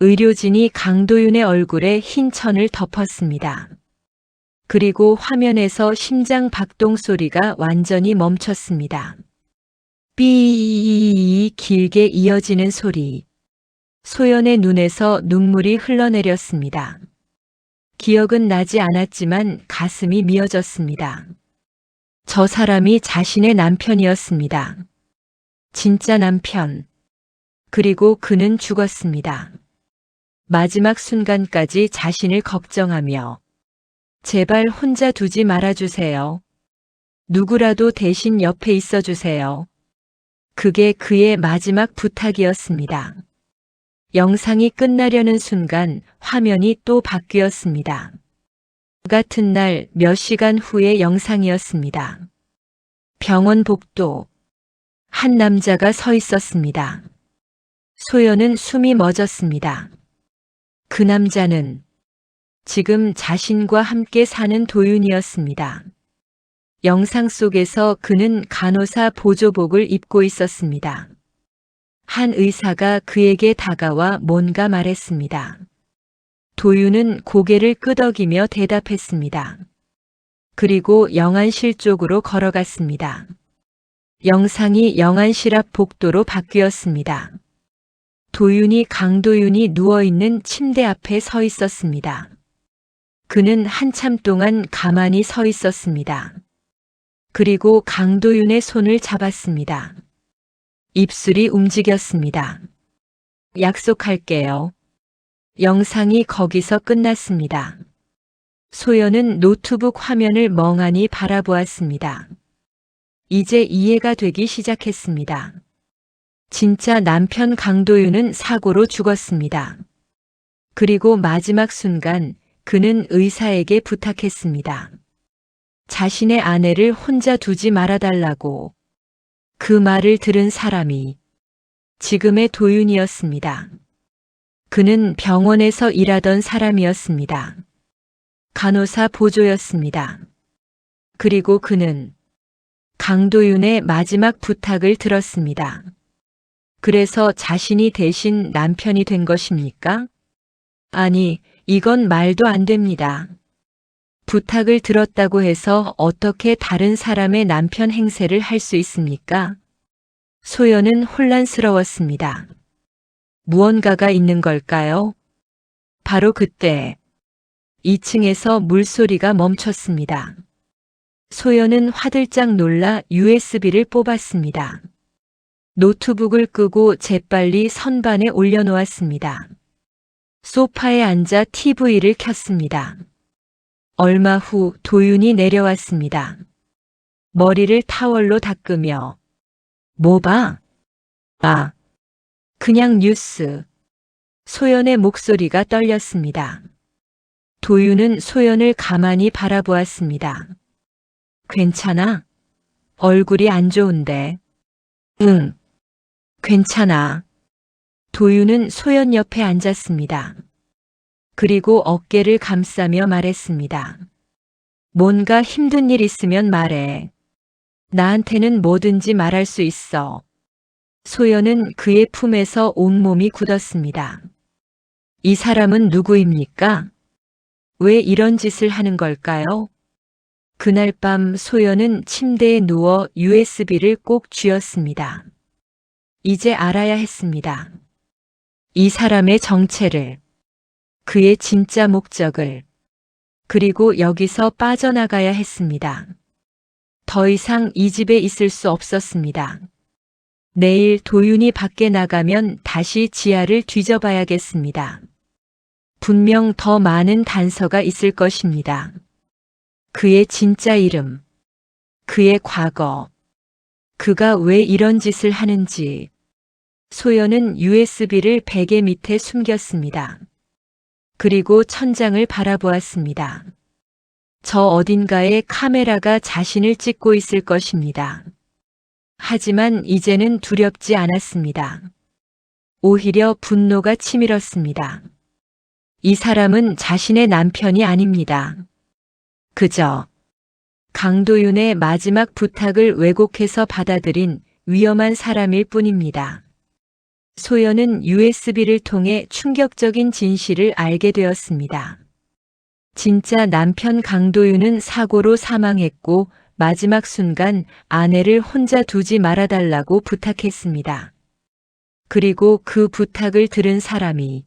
의료진이 강도윤의 얼굴에 흰 천을 덮었습니다. 그리고 화면에서 심장 박동 소리가 완전히 멈췄습니다. 삐 길게 이어지는 소리. 소연의 눈에서 눈물이 흘러내렸습니다. 기억은 나지 않았지만 가슴이 미어졌습니다. 저 사람이 자신의 남편이었습니다. 진짜 남편. 그리고 그는 죽었습니다. 마지막 순간까지 자신을 걱정하며 제발 혼자 두지 말아주세요. 누구라도 대신 옆에 있어주세요. 그게 그의 마지막 부탁이었습니다. 영상이 끝나려는 순간 화면이 또 바뀌었습니다. 같은 날 몇 시간 후의 영상이었습니다. 병원 복도. 한 남자가 서 있었습니다. 소연은 숨이 멎었습니다. 그 남자는 지금 자신과 함께 사는 도윤이었습니다. 영상 속에서 그는 간호사 보조복을 입고 있었습니다. 한 의사가 그에게 다가와 뭔가 말했습니다. 도윤은 고개를 끄덕이며 대답했습니다. 그리고 영안실 쪽으로 걸어갔습니다. 영상이 영안실 앞 복도로 바뀌었습니다. 도윤이 강도윤이 누워있는 침대 앞에 서 있었습니다. 그는 한참 동안 가만히 서 있었습니다. 그리고 강도윤의 손을 잡았습니다. 입술이 움직였습니다. 약속할게요. 영상이 거기서 끝났습니다. 소연은 노트북 화면을 멍하니 바라보았습니다. 이제 이해가 되기 시작했습니다. 진짜 남편 강도윤은 사고로 죽었습니다. 그리고 마지막 순간 그는 의사에게 부탁했습니다. 자신의 아내를 혼자 두지 말아달라고. 그 말을 들은 사람이 지금의 도윤이었습니다. 그는 병원에서 일하던 사람이었습니다. 간호사 보조였습니다. 그리고 그는 강도윤의 마지막 부탁을 들었습니다. 그래서 자신이 대신 남편이 된 것입니까? 아니, 이건 말도 안 됩니다. 부탁을 들었다고 해서 어떻게 다른 사람의 남편 행세를 할 수 있습니까? 소연은 혼란스러웠습니다. 무언가가 있는 걸까요? 바로 그때 2층에서 물소리가 멈췄습니다. 소연은 화들짝 놀라 USB를 뽑았습니다. 노트북을 끄고 재빨리 선반에 올려놓았습니다. 소파에 앉아 TV를 켰습니다. 얼마 후 도윤이 내려왔습니다. 머리를 타월로 닦으며 뭐 봐? 아, 그냥 뉴스. 소연의 목소리가 떨렸습니다. 도윤은 소연을 가만히 바라보았습니다. 괜찮아? 얼굴이 안 좋은데. 응, 괜찮아. 도윤은 소연 옆에 앉았습니다. 그리고 어깨를 감싸며 말했습니다. 뭔가 힘든 일 있으면 말해. 나한테는 뭐든지 말할 수 있어. 소연은 그의 품에서 온몸이 굳었습니다. 이 사람은 누구입니까? 왜 이런 짓을 하는 걸까요? 그날 밤 소연은 침대에 누워 USB를 꼭 쥐었습니다. 이제 알아야 했습니다. 이 사람의 정체를, 그의 진짜 목적을, 그리고 여기서 빠져나가야 했습니다. 더 이상 이 집에 있을 수 없었습니다. 내일 도윤이 밖에 나가면 다시 지하를 뒤져봐야겠습니다. 분명 더 많은 단서가 있을 것입니다. 그의 진짜 이름, 그의 과거, 그가 왜 이런 짓을 하는지. 소연은 USB를 베개 밑에 숨겼습니다. 그리고 천장을 바라보았습니다. 저 어딘가에 카메라가 자신을 찍고 있을 것입니다. 하지만 이제는 두렵지 않았습니다. 오히려 분노가 치밀었습니다. 이 사람은 자신의 남편이 아닙니다. 그저 강도윤의 마지막 부탁을 왜곡해서 받아들인 위험한 사람일 뿐입니다. 소연은 USB를 통해 충격적인 진실을 알게 되었습니다. 진짜 남편 강도윤은 사고로 사망했고 마지막 순간 아내를 혼자 두지 말아달라고 부탁했습니다. 그리고 그 부탁을 들은 사람이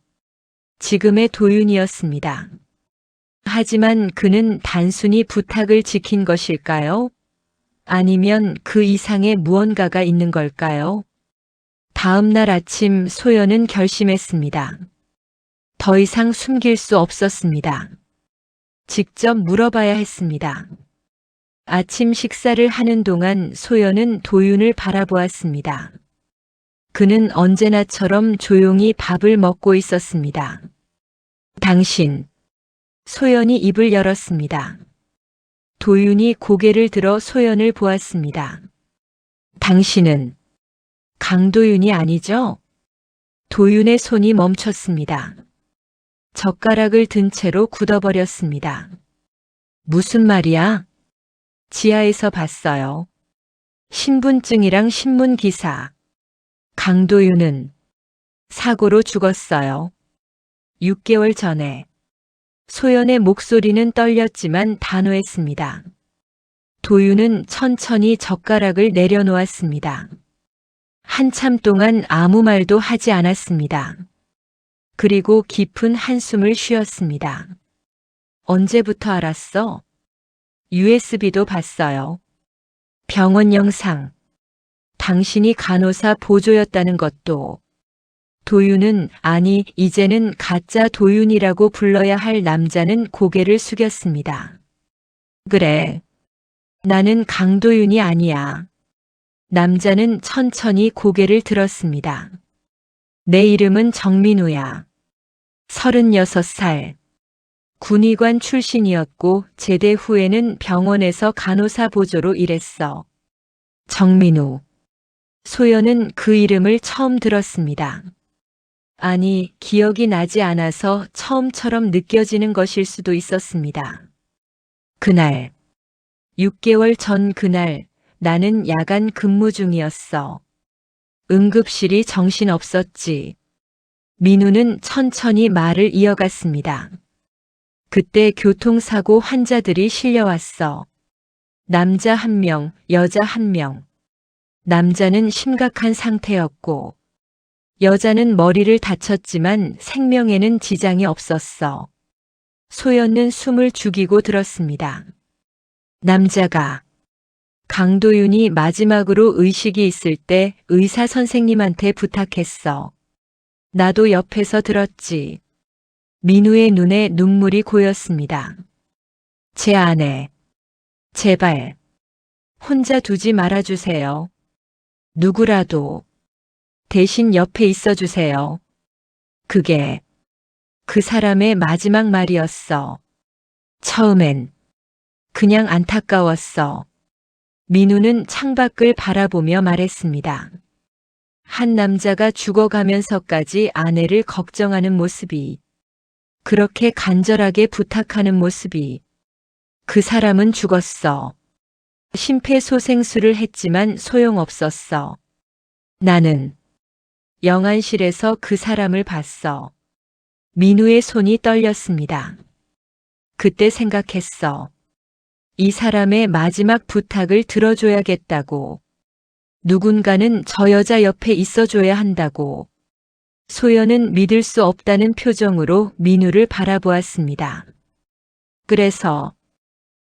지금의 도윤이었습니다. 하지만 그는 단순히 부탁을 지킨 것일까요? 아니면 그 이상의 무언가가 있는 걸까요? 다음 날 아침 소연은 결심했습니다. 더 이상 숨길 수 없었습니다. 직접 물어봐야 했습니다. 아침 식사를 하는 동안 소연은 도윤을 바라보았습니다. 그는 언제나처럼 조용히 밥을 먹고 있었습니다. 당신. 소연이 입을 열었습니다. 도윤이 고개를 들어 소연을 보았습니다. 당신은 강도윤이 아니죠? 도윤의 손이 멈췄습니다. 젓가락을 든 채로 굳어버렸습니다. 무슨 말이야? 지하에서 봤어요. 신분증이랑 신문 기사. 강도윤은 사고로 죽었어요. 6개월 전에. 소연의 목소리는 떨렸지만 단호했습니다. 도윤은 천천히 젓가락을 내려놓았습니다. 한참 동안 아무 말도 하지 않았습니다. 그리고 깊은 한숨을 쉬었습니다. 언제부터 알았어? USB도 봤어요. 병원 영상. 당신이 간호사 보조였다는 것도. 도윤은, 아니, 이제는 가짜 도윤이라고 불러야 할 남자는 고개를 숙였습니다. 그래. 나는 강도윤이 아니야. 남자는 천천히 고개를 들었습니다. 내 이름은 정민우야. 36살. 군의관 출신이었고 제대 후에는 병원에서 간호사 보조로 일했어. 정민우. 소연은 그 이름을 처음 들었습니다. 아니, 기억이 나지 않아서 처음처럼 느껴지는 것일 수도 있었습니다. 그날, 6개월 전 그날, 나는 야간 근무 중이었어. 응급실이 정신없었지. 민우는 천천히 말을 이어갔습니다. 그때 교통사고 환자들이 실려왔어. 남자 1명, 여자 1명. 남자는 심각한 상태였고, 여자는 머리를 다쳤지만 생명에는 지장이 없었어. 소연은 숨을 죽이고 들었습니다. 남자가 강도윤이 마지막으로 의식이 있을 때 의사 선생님한테 부탁했어. 나도 옆에서 들었지. 민우의 눈에 눈물이 고였습니다. 제 아내. 제발. 혼자 두지 말아주세요. 누구라도. 대신 옆에 있어주세요. 그게 그 사람의 마지막 말이었어. 처음엔 그냥 안타까웠어. 민우는 창밖을 바라보며 말했습니다. 한 남자가 죽어가면서까지 아내를 걱정하는 모습이, 그렇게 간절하게 부탁하는 모습이, 그 사람은 죽었어. 심폐소생술을 했지만 소용없었어. 나는 영안실에서 그 사람을 봤어. 민우의 손이 떨렸습니다. 그때 생각했어. 이 사람의 마지막 부탁을 들어줘야겠다고. 누군가는 저 여자 옆에 있어줘야 한다고. 소연은 믿을 수 없다는 표정으로 민우를 바라보았습니다. 그래서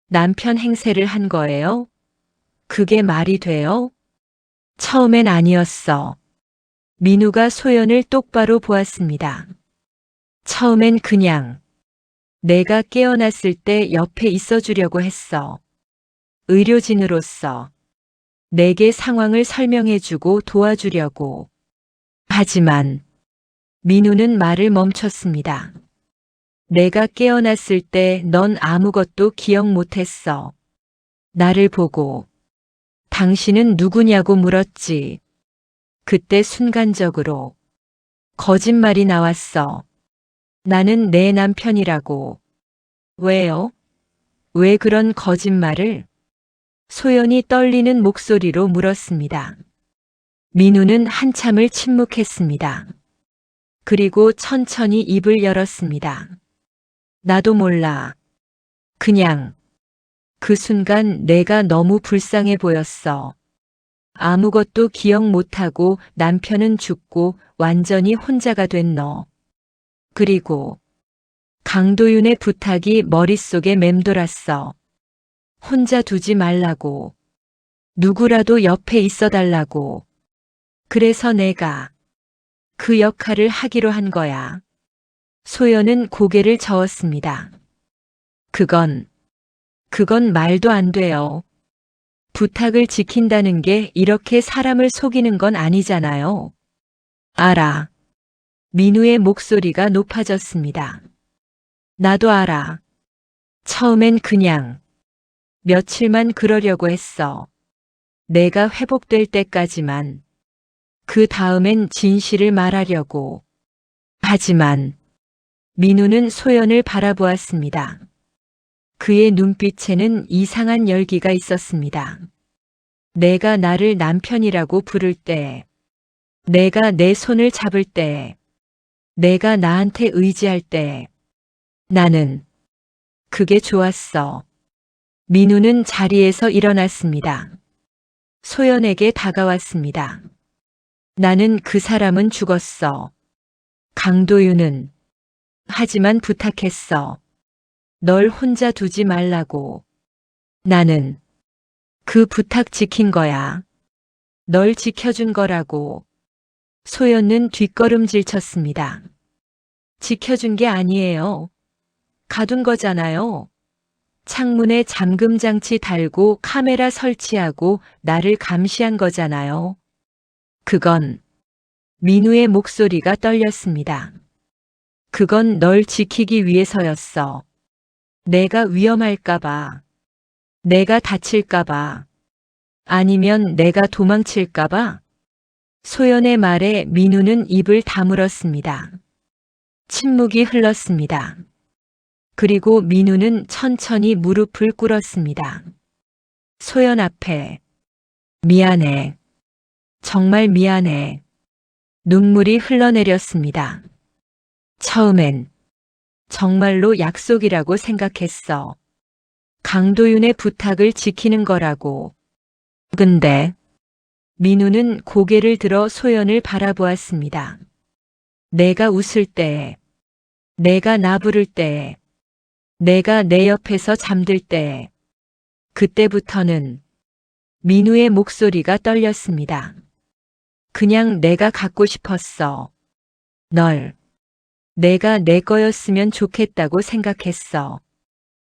남편 행세를 한 거예요? 그게 말이 돼요? 처음엔 아니었어. 민우가 소연을 똑바로 보았습니다. 처음엔 그냥 내가 깨어났을 때 옆에 있어주려고 했어. 의료진으로서 내게 상황을 설명해주고 도와주려고. 하지만 민우는 말을 멈췄습니다. 내가 깨어났을 때 넌 아무것도 기억 못했어. 나를 보고 당신은 누구냐고 물었지. 그때 순간적으로 거짓말이 나왔어. 나는 내 남편이라고. 왜요? 왜 그런 거짓말을? 소연이 떨리는 목소리로 물었습니다. 민우는 한참을 침묵했습니다. 그리고 천천히 입을 열었습니다. 나도 몰라. 그냥 그 순간 내가 너무 불쌍해 보였어. 아무것도 기억 못하고 남편은 죽고 완전히 혼자가 된 너. 그리고 강도윤의 부탁이 머릿속에 맴돌았어. 혼자 두지 말라고. 누구라도 옆에 있어 달라고. 그래서 내가 그 역할을 하기로 한 거야. 소연은 고개를 저었습니다. 그건 말도 안 돼요. 부탁을 지킨다는 게 이렇게 사람을 속이는 건 아니잖아요. 알아. 민우의 목소리가 높아졌습니다. 나도 알아. 처음엔 그냥 며칠만 그러려고 했어. 내가 회복될 때까지만. 그 다음엔 진실을 말하려고. 하지만 민우는 소연을 바라보았습니다. 그의 눈빛에는 이상한 열기가 있었습니다. 내가 나를 남편이라고 부를 때, 내가 내 손을 잡을 때, 내가 나한테 의지할 때, 나는 그게 좋았어. 민우는 자리에서 일어났습니다. 소연에게 다가왔습니다. 나는 그 사람은 죽었어. 강도윤은. 하지만 부탁했어. 널 혼자 두지 말라고. 나는 그 부탁 지킨 거야. 널 지켜준 거라고. 소연은 뒷걸음질 쳤습니다. 지켜준 게 아니에요. 가둔 거잖아요. 창문에 잠금 장치 달고 카메라 설치하고 나를 감시한 거잖아요. 그건 민우의 목소리가 떨렸습니다. 그건 널 지키기 위해서였어. 내가 위험할까봐. 내가 다칠까봐. 아니면 내가 도망칠까봐. 소연의 말에 민우는 입을 다물었습니다. 침묵이 흘렀습니다. 그리고 민우는 천천히 무릎을 꿇었습니다. 소연 앞에. 미안해. 정말 미안해. 눈물이 흘러내렸습니다. 처음엔 정말로 약속이라고 생각했어. 강도윤의 부탁을 지키는 거라고. 근데 민우는 고개를 들어 소연을 바라보았습니다. 내가 웃을 때, 내가 나 부를 때, 내가 내 옆에서 잠들 때, 그때부터는 민우의 목소리가 떨렸습니다. 그냥 내가 갖고 싶었어. 널. 내가 내 거였으면 좋겠다고 생각했어.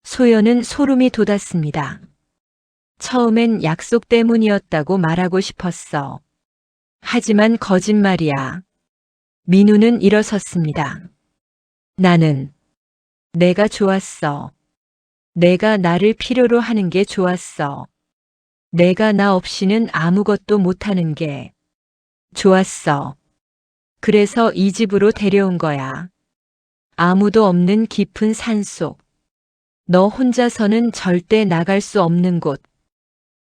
소연은 소름이 돋았습니다. 처음엔 약속 때문이었다고 말하고 싶었어. 하지만 거짓말이야. 민우는 일어섰습니다. 나는 내가 좋았어. 내가 나를 필요로 하는 게 좋았어. 내가 나 없이는 아무것도 못하는 게 좋았어. 그래서 이 집으로 데려온 거야. 아무도 없는 깊은 산속. 너 혼자서는 절대 나갈 수 없는 곳.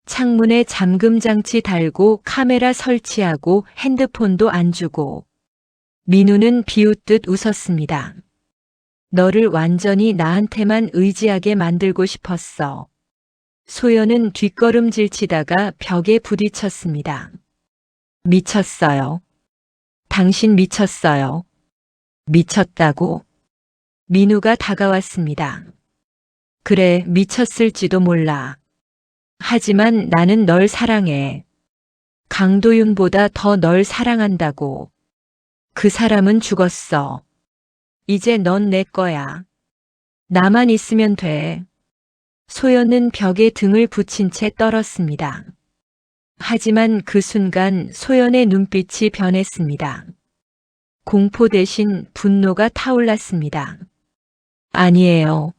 창문에 잠금 장치 달고 카메라 설치하고 핸드폰도 안 주고. 민우는 비웃듯 웃었습니다. 너를 완전히 나한테만 의지하게 만들고 싶었어. 소연은 뒷걸음질 치다가 벽에 부딪혔습니다. 미쳤어요. 당신 미쳤어요. 미쳤다고? 민우가 다가왔습니다. 그래, 미쳤을지도 몰라. 하지만 나는 널 사랑해. 강도윤보다 더 널 사랑한다고. 그 사람은 죽었어. 이제 넌 내 거야. 나만 있으면 돼. 소연은 벽에 등을 붙인 채 떨었습니다. 하지만 그 순간 소연의 눈빛이 변했습니다. 공포 대신 분노가 타올랐습니다. 아니에요.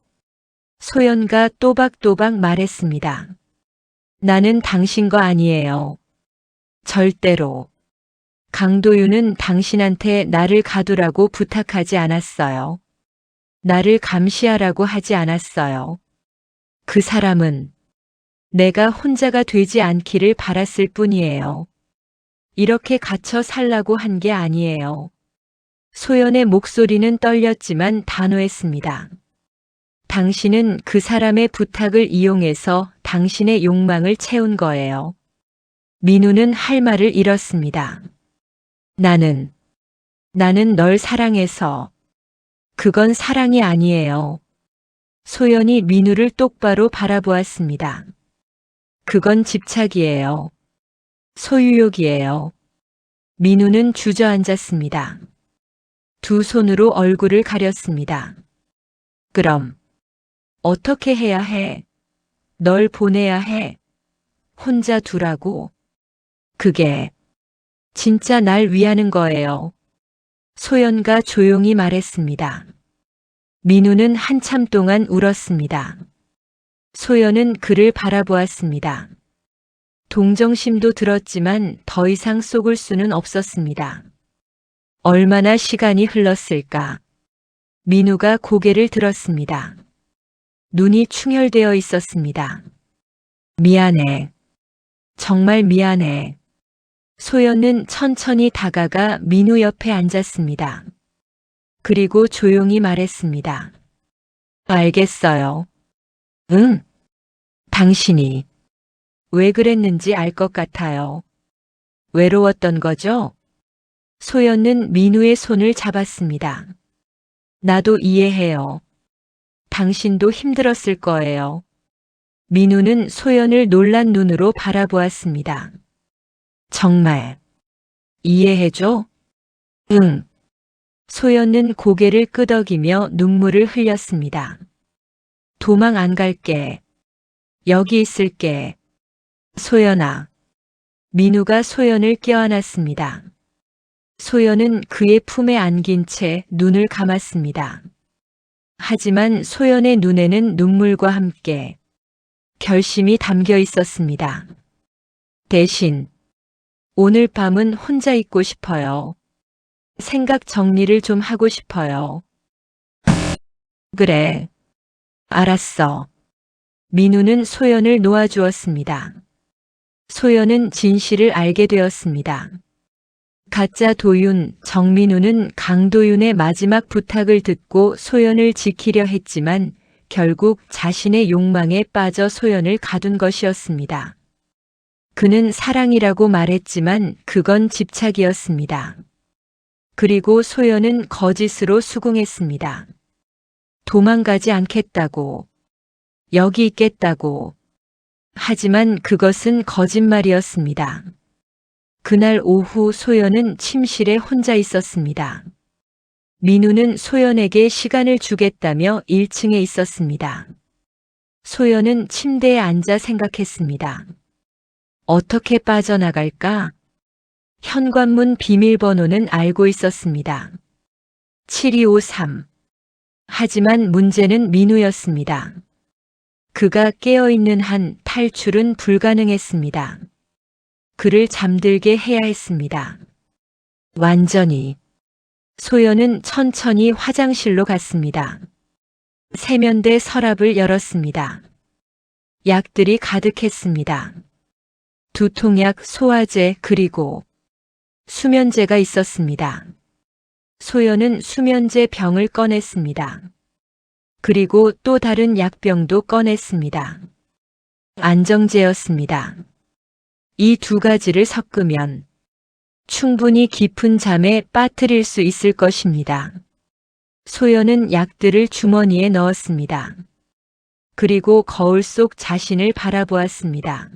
소연가 또박또박 말했습니다. 나는 당신 거 아니에요. 절대로. 강도윤은 당신한테 나를 가두라고 부탁하지 않았어요. 나를 감시하라고 하지 않았어요. 그 사람은 내가 혼자가 되지 않기를 바랐을 뿐이에요. 이렇게 갇혀 살라고 한 게 아니에요. 소연의 목소리는 떨렸지만 단호했습니다. 당신은 그 사람의 부탁을 이용해서 당신의 욕망을 채운 거예요. 민우는 할 말을 잃었습니다. 나는 널 사랑해서. 그건 사랑이 아니에요. 소연이 민우를 똑바로 바라보았습니다. 그건 집착이에요. 소유욕이에요. 민우는 주저앉았습니다. 두 손으로 얼굴을 가렸습니다. 그럼 어떻게 해야 해? 널 보내야 해. 혼자 두라고. 그게 진짜 날 위하는 거예요. 소연가 조용히 말했습니다. 민우는 한참 동안 울었습니다. 소연은 그를 바라보았습니다. 동정심도 들었지만 더 이상 속을 수는 없었습니다. 얼마나 시간이 흘렀을까? 민우가 고개를 들었습니다. 눈이 충혈되어 있었습니다. 미안해. 정말 미안해. 소연은 천천히 다가가 민우 옆에 앉았습니다. 그리고 조용히 말했습니다. 알겠어요. 응. 당신이 왜 그랬는지 알 것 같아요. 외로웠던 거죠? 소연은 민우의 손을 잡았습니다. 나도 이해해요. 당신도 힘들었을 거예요. 민우는 소연을 놀란 눈으로 바라보았습니다. 정말 이해해줘? 응. 소연은 고개를 끄덕이며 눈물을 흘렸습니다. 도망 안 갈게. 여기 있을게. 소연아. 민우가 소연을 껴안았습니다. 소연은 그의 품에 안긴 채 눈을 감았습니다. 하지만 소연의 눈에는 눈물과 함께 결심이 담겨 있었습니다. 대신 오늘 밤은 혼자 있고 싶어요. 생각 정리를 좀 하고 싶어요. 그래. 알았어. 민우는 소연을 놓아주었습니다. 소연은 진실을 알게 되었습니다. 가짜 도윤 정민우는 강도윤의 마지막 부탁을 듣고 소연을 지키려 했지만 결국 자신의 욕망에 빠져 소연을 가둔 것이었습니다. 그는 사랑이라고 말했지만 그건 집착이었습니다. 그리고 소연은 거짓으로 수긍했습니다. 도망가지 않겠다고, 여기 있겠다고. 하지만 그것은 거짓말이었습니다. 그날 오후 소연은 침실에 혼자 있었습니다. 민우는 소연에게 시간을 주겠다며 1층에 있었습니다. 소연은 침대에 앉아 생각했습니다. 어떻게 빠져나갈까? 현관문 비밀번호는 알고 있었습니다. 7253. 하지만 문제는 민우였습니다. 그가 깨어있는 한 탈출은 불가능했습니다. 그를 잠들게 해야 했습니다. 완전히. 소연은 천천히 화장실로 갔습니다. 세면대 서랍을 열었습니다. 약들이 가득했습니다. 두통약, 소화제, 그리고 수면제가 있었습니다. 소연은 수면제 병을 꺼냈습니다. 그리고 또 다른 약병도 꺼냈습니다. 안정제였습니다. 이 두 가지를 섞으면 충분히 깊은 잠에 빠뜨릴 수 있을 것입니다. 소연은 약들을 주머니에 넣었습니다. 그리고 거울 속 자신을 바라보았습니다.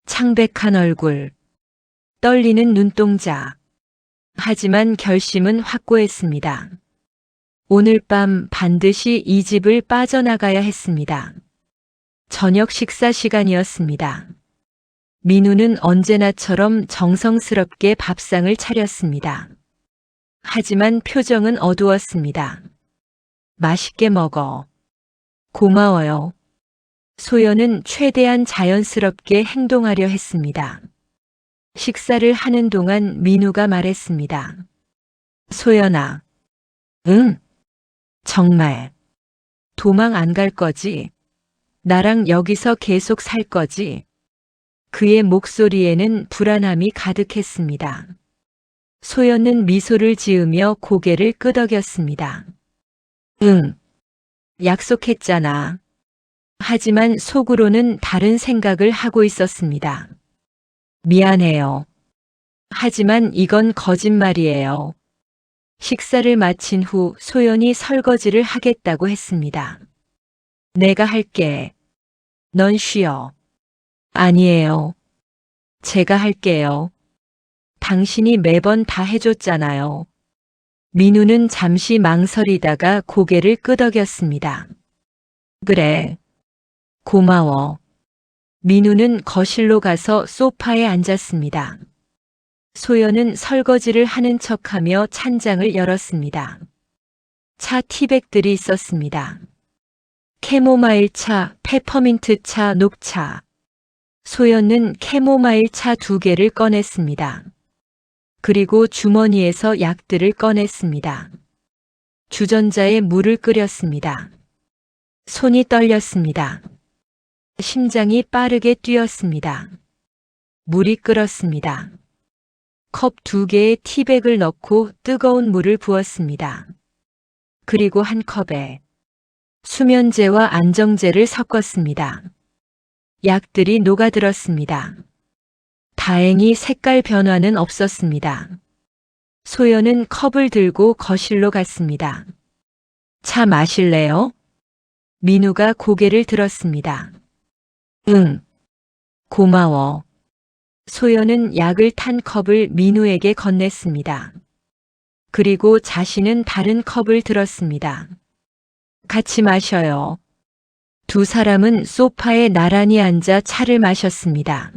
창백한 얼굴, 떨리는 눈동자. 하지만 결심은 확고했습니다. 오늘 밤 반드시 이 집을 빠져나가야 했습니다. 저녁 식사 시간이었습니다. 민우는 언제나처럼 정성스럽게 밥상을 차렸습니다. 하지만 표정은 어두웠습니다. 맛있게 먹어. 고마워요. 소연은 최대한 자연스럽게 행동하려 했습니다. 식사를 하는 동안 민우가 말했습니다. 소연아. 응. 정말. 도망 안 갈 거지? 나랑 여기서 계속 살 거지? 그의 목소리에는 불안함이 가득했습니다. 소연은 미소를 지으며 고개를 끄덕였습니다. 응. 약속했잖아. 하지만 속으로는 다른 생각을 하고 있었습니다. 미안해요. 하지만 이건 거짓말이에요. 식사를 마친 후 소연이 설거지를 하겠다고 했습니다. 내가 할게. 넌 쉬어. 아니에요. 제가 할게요. 당신이 매번 다 해줬잖아요. 민우는 잠시 망설이다가 고개를 끄덕였습니다. 그래. 고마워. 민우는 거실로 가서 소파에 앉았습니다. 소연은 설거지를 하는 척하며 찬장을 열었습니다. 차 티백들이 있었습니다. 캐모마일 차, 페퍼민트 차, 녹차. 소연은 캐모마일 차 2개를 꺼냈습니다. 그리고 주머니에서 약들을 꺼냈습니다. 주전자에 물을 끓였습니다. 손이 떨렸습니다. 심장이 빠르게 뛰었습니다. 물이 끓었습니다. 컵 2개에 티백을 넣고 뜨거운 물을 부었습니다. 그리고 한 컵에 수면제와 안정제를 섞었습니다. 약들이 녹아들었습니다. 다행히 색깔 변화는 없었습니다. 소연은 컵을 들고 거실로 갔습니다. 차 마실래요? 민우가 고개를 들었습니다. 응. 고마워. 소연은 약을 탄 컵을 민우에게 건넸습니다. 그리고 자신은 다른 컵을 들었습니다. 같이 마셔요. 두 사람은 소파에 나란히 앉아 차를 마셨습니다.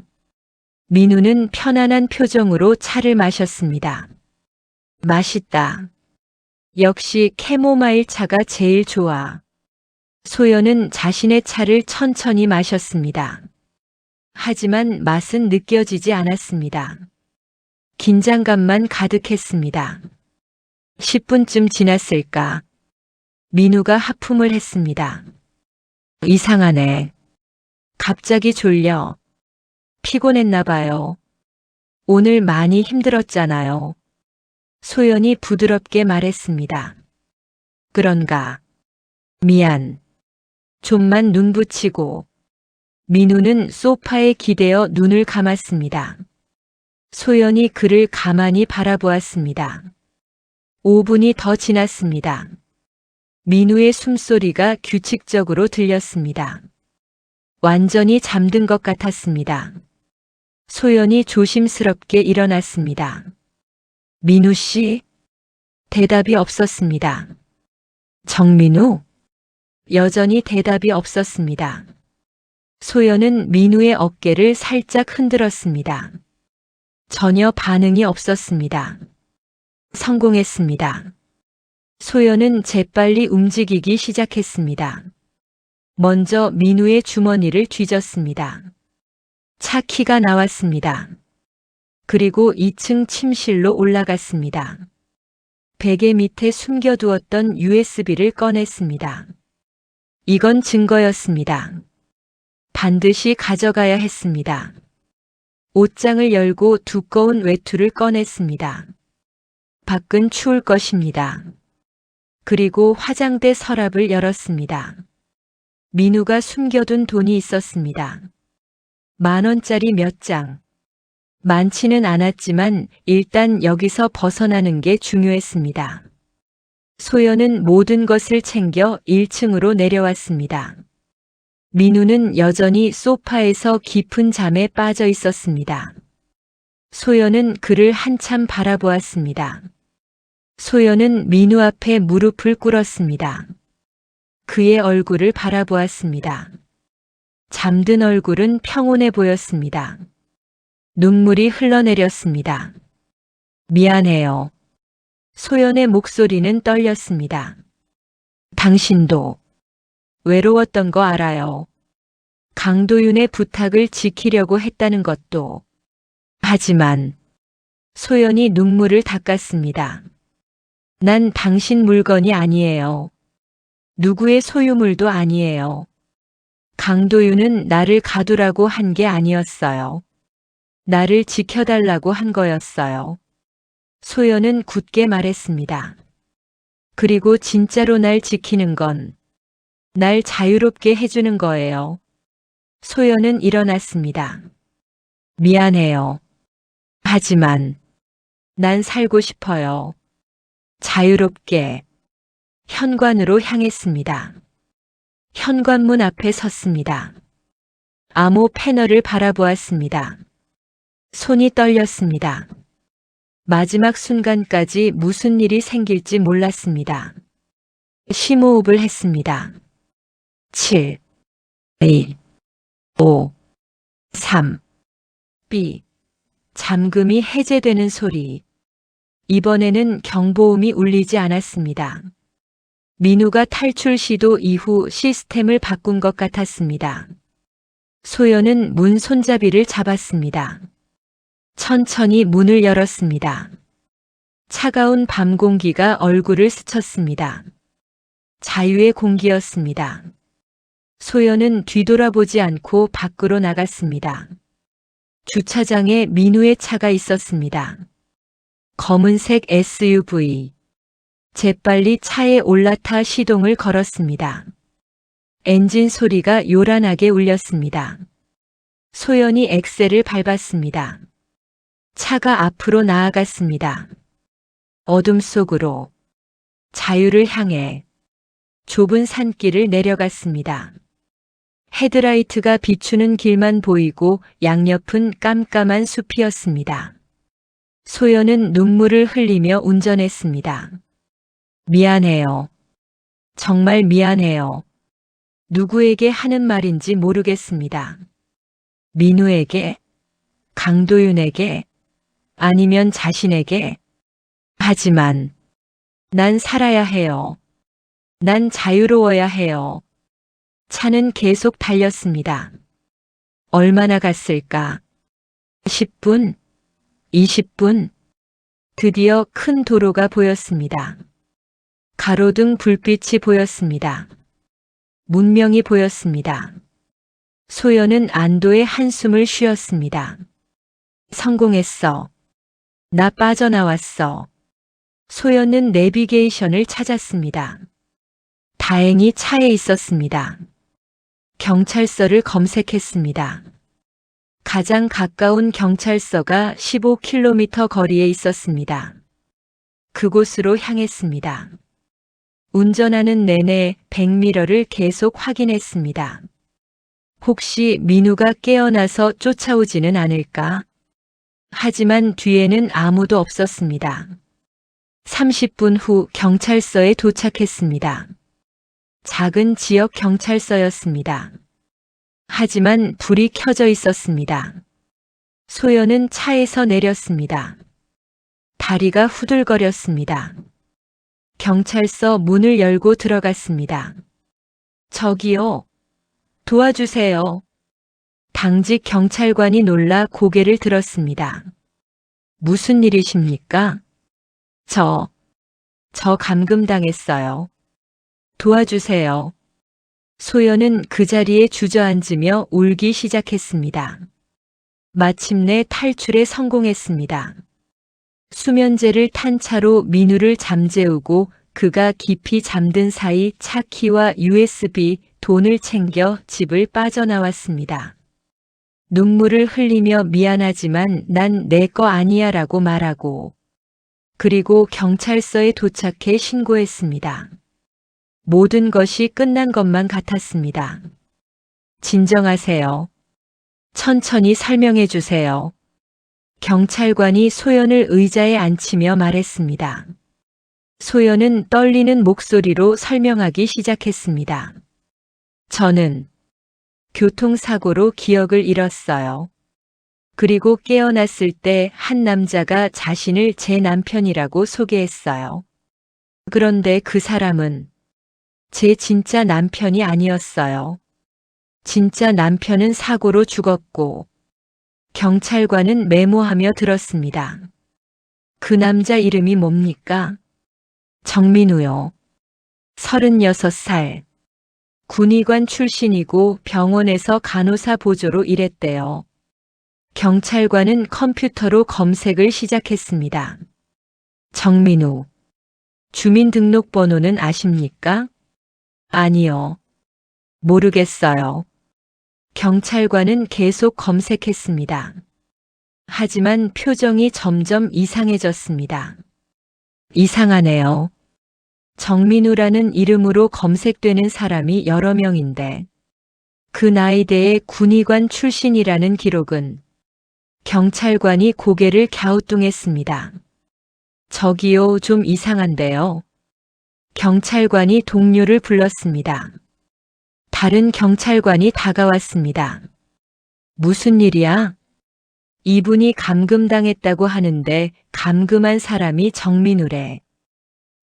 민우는 편안한 표정으로 차를 마셨습니다. 맛있다. 역시 캐모마일 차가 제일 좋아. 소연은 자신의 차를 천천히 마셨습니다. 하지만 맛은 느껴지지 않았습니다. 긴장감만 가득했습니다. 10분쯤 지났을까? 민우가 하품을 했습니다. 이상하네. 갑자기 졸려. 피곤했나 봐요. 오늘 많이 힘들었잖아요. 소연이 부드럽게 말했습니다. 그런가? 미안. 좀만 눈 붙이고. 민우는 소파에 기대어 눈을 감았습니다. 소연이 그를 가만히 바라보았습니다. 5분이 더 지났습니다. 민우의 숨소리가 규칙적으로 들렸습니다. 완전히 잠든 것 같았습니다. 소연이 조심스럽게 일어났습니다. 민우 씨? 대답이 없었습니다. 정민우? 여전히 대답이 없었습니다. 소연은 민우의 어깨를 살짝 흔들었습니다. 전혀 반응이 없었습니다. 성공했습니다. 소연은 재빨리 움직이기 시작했습니다. 먼저 민우의 주머니를 뒤졌습니다. 차 키가 나왔습니다. 그리고 2층 침실로 올라갔습니다. 베개 밑에 숨겨두었던 USB를 꺼냈습니다. 이건 증거였습니다. 반드시 가져가야 했습니다. 옷장을 열고 두꺼운 외투를 꺼냈습니다. 밖은 추울 것입니다. 그리고 화장대 서랍을 열었습니다. 민우가 숨겨둔 돈이 있었습니다. 10,000원짜리 몇 장. 많지는 않았지만 일단 여기서 벗어나는 게 중요했습니다. 소연은 모든 것을 챙겨 1층으로 내려왔습니다. 민우는 여전히 소파에서 깊은 잠에 빠져 있었습니다. 소연은 그를 한참 바라보았습니다. 소연은 민우 앞에 무릎을 꿇었습니다. 그의 얼굴을 바라보았습니다. 잠든 얼굴은 평온해 보였습니다. 눈물이 흘러내렸습니다. 미안해요. 소연의 목소리는 떨렸습니다. 당신도 외로웠던 거 알아요. 강도윤의 부탁을 지키려고 했다는 것도. 하지만 소연이 눈물을 닦았습니다. 난 당신 물건이 아니에요. 누구의 소유물도 아니에요. 강도윤은 나를 가두라고 한 게 아니었어요. 나를 지켜달라고 한 거였어요. 소연은 굳게 말했습니다. 그리고 진짜로 날 지키는 건 날 자유롭게 해주는 거예요. 소연은 일어났습니다. 미안해요. 하지만 난 살고 싶어요. 자유롭게. 현관으로 향했습니다. 현관문 앞에 섰습니다. 암호 패널을 바라보았습니다. 손이 떨렸습니다. 마지막 순간까지 무슨 일이 생길지 몰랐습니다. 심호흡을 했습니다. 7, 2, 5, 3, B. 잠금이 해제되는 소리. 이번에는 경보음이 울리지 않았습니다. 민우가 탈출 시도 이후 시스템을 바꾼 것 같았습니다. 소연은 문 손잡이를 잡았습니다. 천천히 문을 열었습니다. 차가운 밤 공기가 얼굴을 스쳤습니다. 자유의 공기였습니다. 소연은 뒤돌아보지 않고 밖으로 나갔습니다. 주차장에 민우의 차가 있었습니다. 검은색 SUV. 재빨리 차에 올라타 시동을 걸었습니다. 엔진 소리가 요란하게 울렸습니다. 소연이 엑셀을 밟았습니다. 차가 앞으로 나아갔습니다. 어둠 속으로, 자유를 향해 좁은 산길을 내려갔습니다. 헤드라이트가 비추는 길만 보이고 양옆은 깜깜한 숲이었습니다. 소연은 눈물을 흘리며 운전했습니다. 미안해요. 정말 미안해요. 누구에게 하는 말인지 모르겠습니다. 민우에게, 강도윤에게, 아니면 자신에게. 하지만 난 살아야 해요. 난 자유로워야 해요. 차는 계속 달렸습니다. 얼마나 갔을까? 10분, 20분. 드디어 큰 도로가 보였습니다. 가로등 불빛이 보였습니다. 문명이 보였습니다. 소연은 안도의 한숨을 쉬었습니다. 성공했어. 나 빠져나왔어. 소연은 내비게이션을 찾았습니다. 다행히 차에 있었습니다. 경찰서를 검색했습니다. 가장 가까운 경찰서가 15km 거리에 있었습니다. 그곳으로 향했습니다. 운전하는 내내 백미러를 계속 확인했습니다. 혹시 민우가 깨어나서 쫓아오지는 않을까? 하지만 뒤에는 아무도 없었습니다. 30분 후 경찰서에 도착했습니다. 작은 지역 경찰서였습니다. 하지만 불이 켜져 있었습니다. 소연은 차에서 내렸습니다. 다리가 후들거렸습니다. 경찰서 문을 열고 들어갔습니다. 저기요. 도와주세요. 당직 경찰관이 놀라 고개를 들었습니다. 무슨 일이십니까? 저 감금당했어요. 도와주세요. 소연은 그 자리에 주저앉으며 울기 시작했습니다. 마침내 탈출에 성공했습니다. 수면제를 탄 차로 민우를 잠재우고 그가 깊이 잠든 사이 차 키와 USB, 돈을 챙겨 집을 빠져나왔습니다. 눈물을 흘리며 미안하지만 난 내 거 아니야 라고 말하고 그리고 경찰서에 도착해 신고했습니다. 모든 것이 끝난 것만 같았습니다. 진정하세요. 천천히 설명해 주세요. 경찰관이 소연을 의자에 앉히며 말했습니다. 소연은 떨리는 목소리로 설명하기 시작했습니다. 저는 교통사고로 기억을 잃었어요. 그리고 깨어났을 때 한 남자가 자신을 제 남편이라고 소개했어요. 그런데 그 사람은 제 진짜 남편이 아니었어요. 진짜 남편은 사고로 죽었고 경찰관은 메모하며 들었습니다. 그 남자 이름이 뭡니까? 정민우요. 36살. 군의관 출신이고 병원에서 간호사 보조로 일했대요. 경찰관은 컴퓨터로 검색을 시작했습니다. 정민우. 주민등록번호는 아십니까? 아니요. 모르겠어요. 경찰관은 계속 검색했습니다. 하지만 표정이 점점 이상해졌습니다. 이상하네요. 정민우라는 이름으로 검색되는 사람이 여러 명인데 그 나이대의 군의관 출신이라는 기록은 경찰관이 고개를 갸우뚱했습니다. 저기요, 좀 이상한데요. 경찰관이 동료를 불렀습니다. 다른 경찰관이 다가왔습니다. 무슨 일이야? 이분이 감금당했다고 하는데 감금한 사람이 정민우래.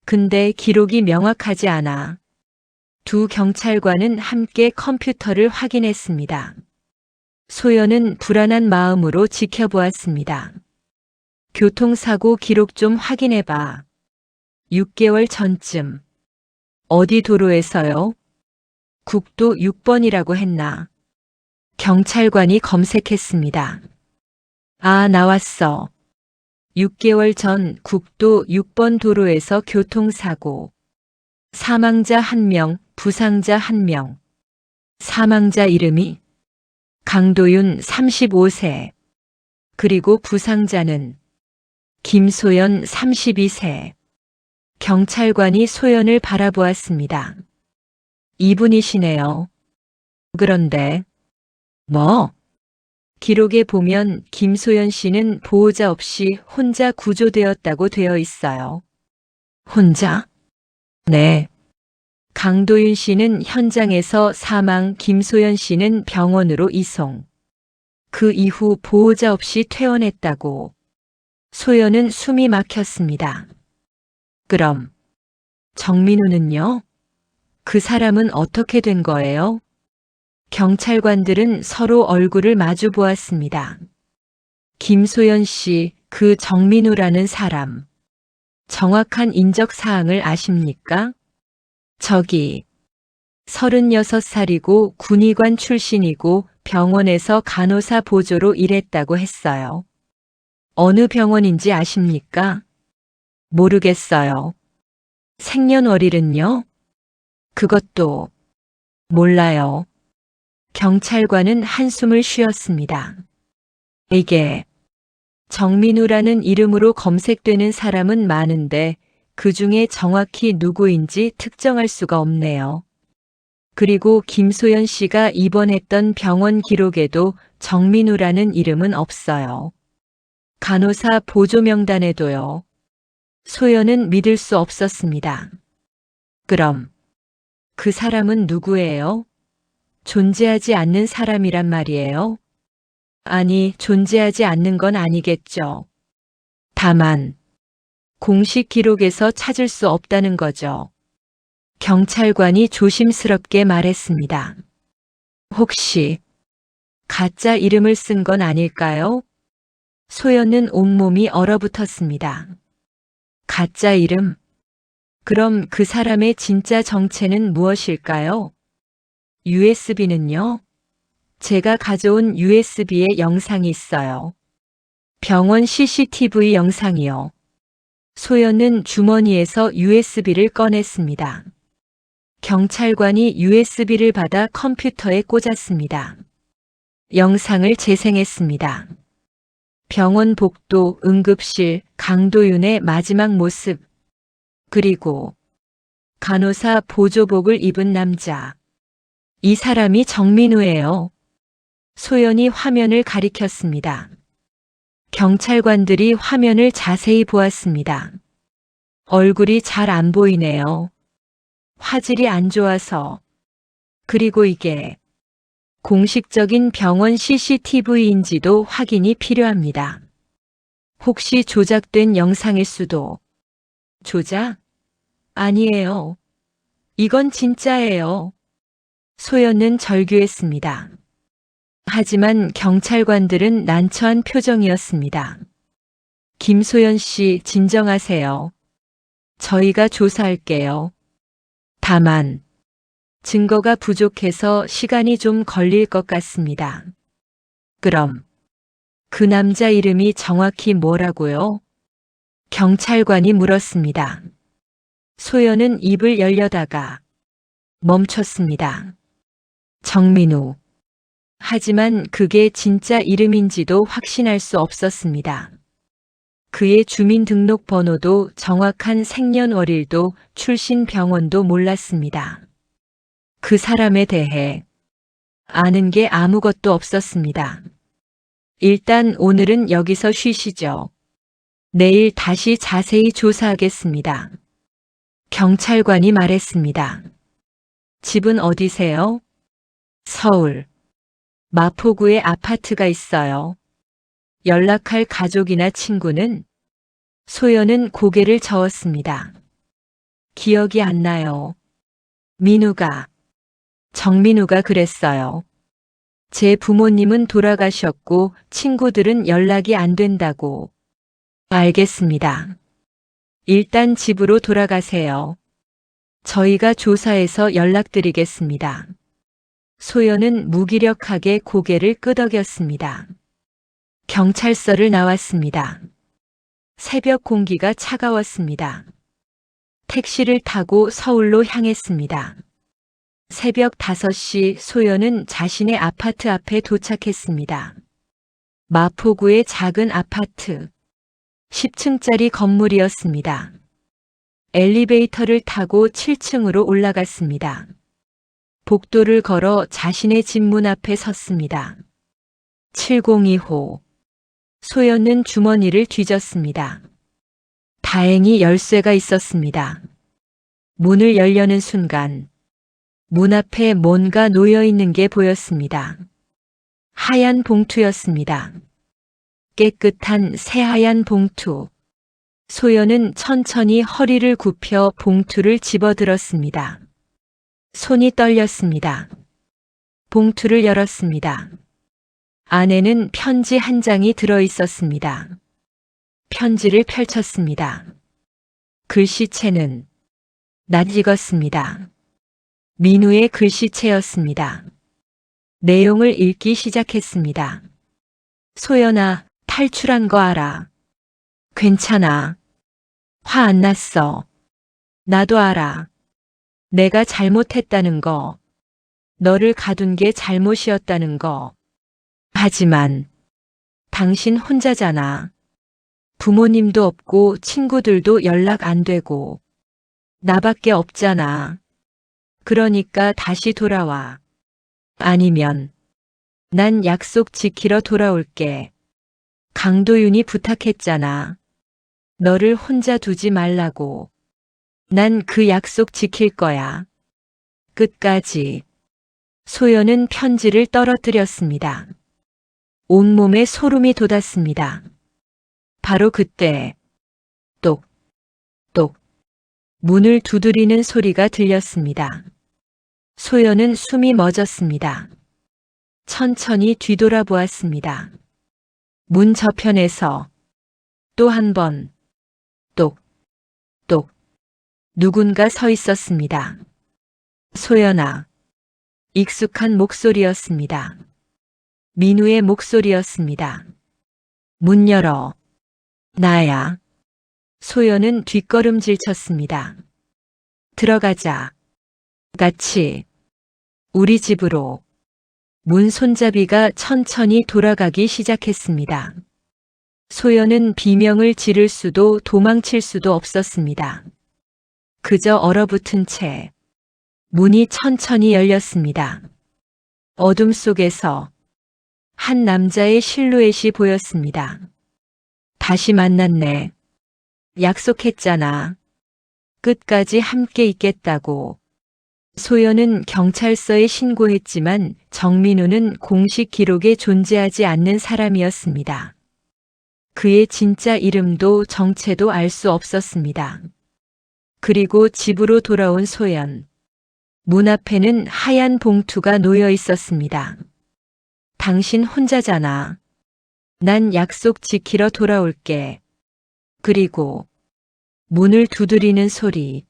근데 기록이 명확하지 않아. 두 경찰관은 함께 컴퓨터를 확인했습니다. 소연은 불안한 마음으로 지켜보았습니다. 교통사고 기록 좀 확인해봐. 6개월 전쯤. 어디 도로에서요? 국도 6번이라고 했나? 경찰관이 검색했습니다. 아, 나왔어. 6개월 전 국도 6번 도로에서 교통사고. 사망자 1명, 부상자 1명. 사망자 이름이 강도윤 35세. 그리고 부상자는 김소연 32세. 경찰관이 소연을 바라보았습니다. 이분이시네요. 그런데 뭐? 기록에 보면 김소연 씨는 보호자 없이 혼자 구조되었다고 되어 있어요. 혼자? 네. 강도윤 씨는 현장에서 사망, 김소연 씨는 병원으로 이송. 그 이후 보호자 없이 퇴원했다고. 소연은 숨이 막혔습니다. 그럼 정민우는요? 그 사람은 어떻게 된 거예요? 경찰관들은 서로 얼굴을 마주 보았습니다. 김소연 씨, 그 정민우라는 사람. 정확한 인적 사항을 아십니까? 저기 36살이고 군의관 출신이고 병원에서 간호사 보조로 일했다고 했어요. 어느 병원인지 아십니까? 모르겠어요. 생년월일은요? 그것도 몰라요. 경찰관은 한숨을 쉬었습니다. 이게 정민우라는 이름으로 검색되는 사람은 많은데 그 중에 정확히 누구인지 특정할 수가 없네요. 그리고 김소연 씨가 입원했던 병원 기록에도 정민우라는 이름은 없어요. 간호사 보조 명단에도요. 소연은 믿을 수 없었습니다. 그럼 그 사람은 누구예요? 존재하지 않는 사람이란 말이에요? 아니, 존재하지 않는 건 아니겠죠. 다만 공식 기록에서 찾을 수 없다는 거죠. 경찰관이 조심스럽게 말했습니다. 혹시 가짜 이름을 쓴 건 아닐까요? 소연은 온몸이 얼어붙었습니다. 가짜 이름? 그럼 그 사람의 진짜 정체는 무엇일까요? USB는요? 제가 가져온 USB에 영상이 있어요. 병원 CCTV 영상이요. 소연은 주머니에서 USB를 꺼냈습니다. 경찰관이 USB를 받아 컴퓨터에 꽂았습니다. 영상을 재생했습니다. 병원 복도, 응급실, 강도윤의 마지막 모습, 그리고 간호사 보조복을 입은 남자. 이 사람이 정민우예요. 소연이 화면을 가리켰습니다. 경찰관들이 화면을 자세히 보았습니다. 얼굴이 잘 안 보이네요. 화질이 안 좋아서. 그리고 이게 공식적인 병원 CCTV인지도 확인이 필요합니다. 혹시 조작된 영상일 수도. 조작? 아니에요. 이건 진짜예요. 소연은 절규했습니다. 하지만 경찰관들은 난처한 표정이었습니다. 김소연 씨, 진정하세요. 저희가 조사할게요. 다만 증거가 부족해서 시간이 좀 걸릴 것 같습니다. 그럼 그 남자 이름이 정확히 뭐라고요? 경찰관이 물었습니다. 소연은 입을 열려다가 멈췄습니다. 정민우. 하지만 그게 진짜 이름인지도 확신할 수 없었습니다. 그의 주민등록번호도 정확한 생년월일도 출신 병원도 몰랐습니다. 그 사람에 대해 아는 게 아무것도 없었습니다. 일단 오늘은 여기서 쉬시죠. 내일 다시 자세히 조사하겠습니다. 경찰관이 말했습니다. 집은 어디세요? 서울. 마포구에 아파트가 있어요. 연락할 가족이나 친구는? 소연은 고개를 저었습니다. 기억이 안 나요. 민우가, 정민우가 그랬어요. 제 부모님은 돌아가셨고 친구들은 연락이 안 된다고. 알겠습니다. 일단 집으로 돌아가세요. 저희가 조사해서 연락드리겠습니다. 소연은 무기력하게 고개를 끄덕였습니다. 경찰서를 나왔습니다. 새벽 공기가 차가웠습니다. 택시를 타고 서울로 향했습니다. 새벽 5시 소연은 자신의 아파트 앞에 도착했습니다. 마포구의 작은 아파트. 10층짜리 건물이었습니다. 엘리베이터를 타고 7층으로 올라갔습니다. 복도를 걸어 자신의 집 문 앞에 섰습니다. 702호. 소연은 주머니를 뒤졌습니다. 다행히 열쇠가 있었습니다. 문을 열려는 순간 문 앞에 뭔가 놓여 있는 게 보였습니다. 하얀 봉투였습니다. 깨끗한 새하얀 봉투. 소연은 천천히 허리를 굽혀 봉투를 집어들었습니다. 손이 떨렸습니다. 봉투를 열었습니다. 안에는 편지 한 장이 들어 있었습니다. 편지를 펼쳤습니다. 글씨체는 낯익었습니다. 민우의 글씨체였습니다. 내용을 읽기 시작했습니다. 소연아, 탈출한 거 알아. 괜찮아. 화 안 났어. 나도 알아. 내가 잘못했다는 거. 너를 가둔 게 잘못이었다는 거. 하지만 당신 혼자잖아. 부모님도 없고 친구들도 연락 안 되고 나밖에 없잖아. 그러니까 다시 돌아와. 아니면 난 약속 지키러 돌아올게. 강도윤이 부탁했잖아. 너를 혼자 두지 말라고. 난 그 약속 지킬 거야. 끝까지. 소연은 편지를 떨어뜨렸습니다. 온몸에 소름이 돋았습니다. 바로 그때 똑, 똑 문을 두드리는 소리가 들렸습니다. 소연은 숨이 멎었습니다. 천천히 뒤돌아보았습니다. 문 저편에서 또 한 번 똑, 똑 누군가 서 있었습니다. 소연아. 익숙한 목소리였습니다. 민우의 목소리였습니다. 문 열어. 나야. 소연은 뒷걸음질 쳤습니다. 들어가자. 같이. 우리 집으로. 문 손잡이가 천천히 돌아가기 시작했습니다. 소연은 비명을 지를 수도 도망칠 수도 없었습니다. 그저 얼어붙은 채 문이 천천히 열렸습니다. 어둠 속에서 한 남자의 실루엣이 보였습니다. 다시 만났네. 약속했잖아. 끝까지 함께 있겠다고. 소연은 경찰서에 신고했지만 정민우는 공식 기록에 존재하지 않는 사람이었습니다. 그의 진짜 이름도 정체도 알 수 없었습니다. 그리고 집으로 돌아온 소연. 문 앞에는 하얀 봉투가 놓여 있었습니다. 당신 혼자잖아. 난 약속 지키러 돌아올게. 그리고 문을 두드리는 소리.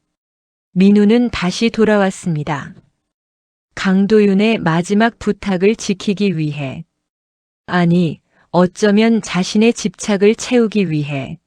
민우는 다시 돌아왔습니다. 강도윤의 마지막 부탁을 지키기 위해. 아니, 어쩌면 자신의 집착을 채우기 위해.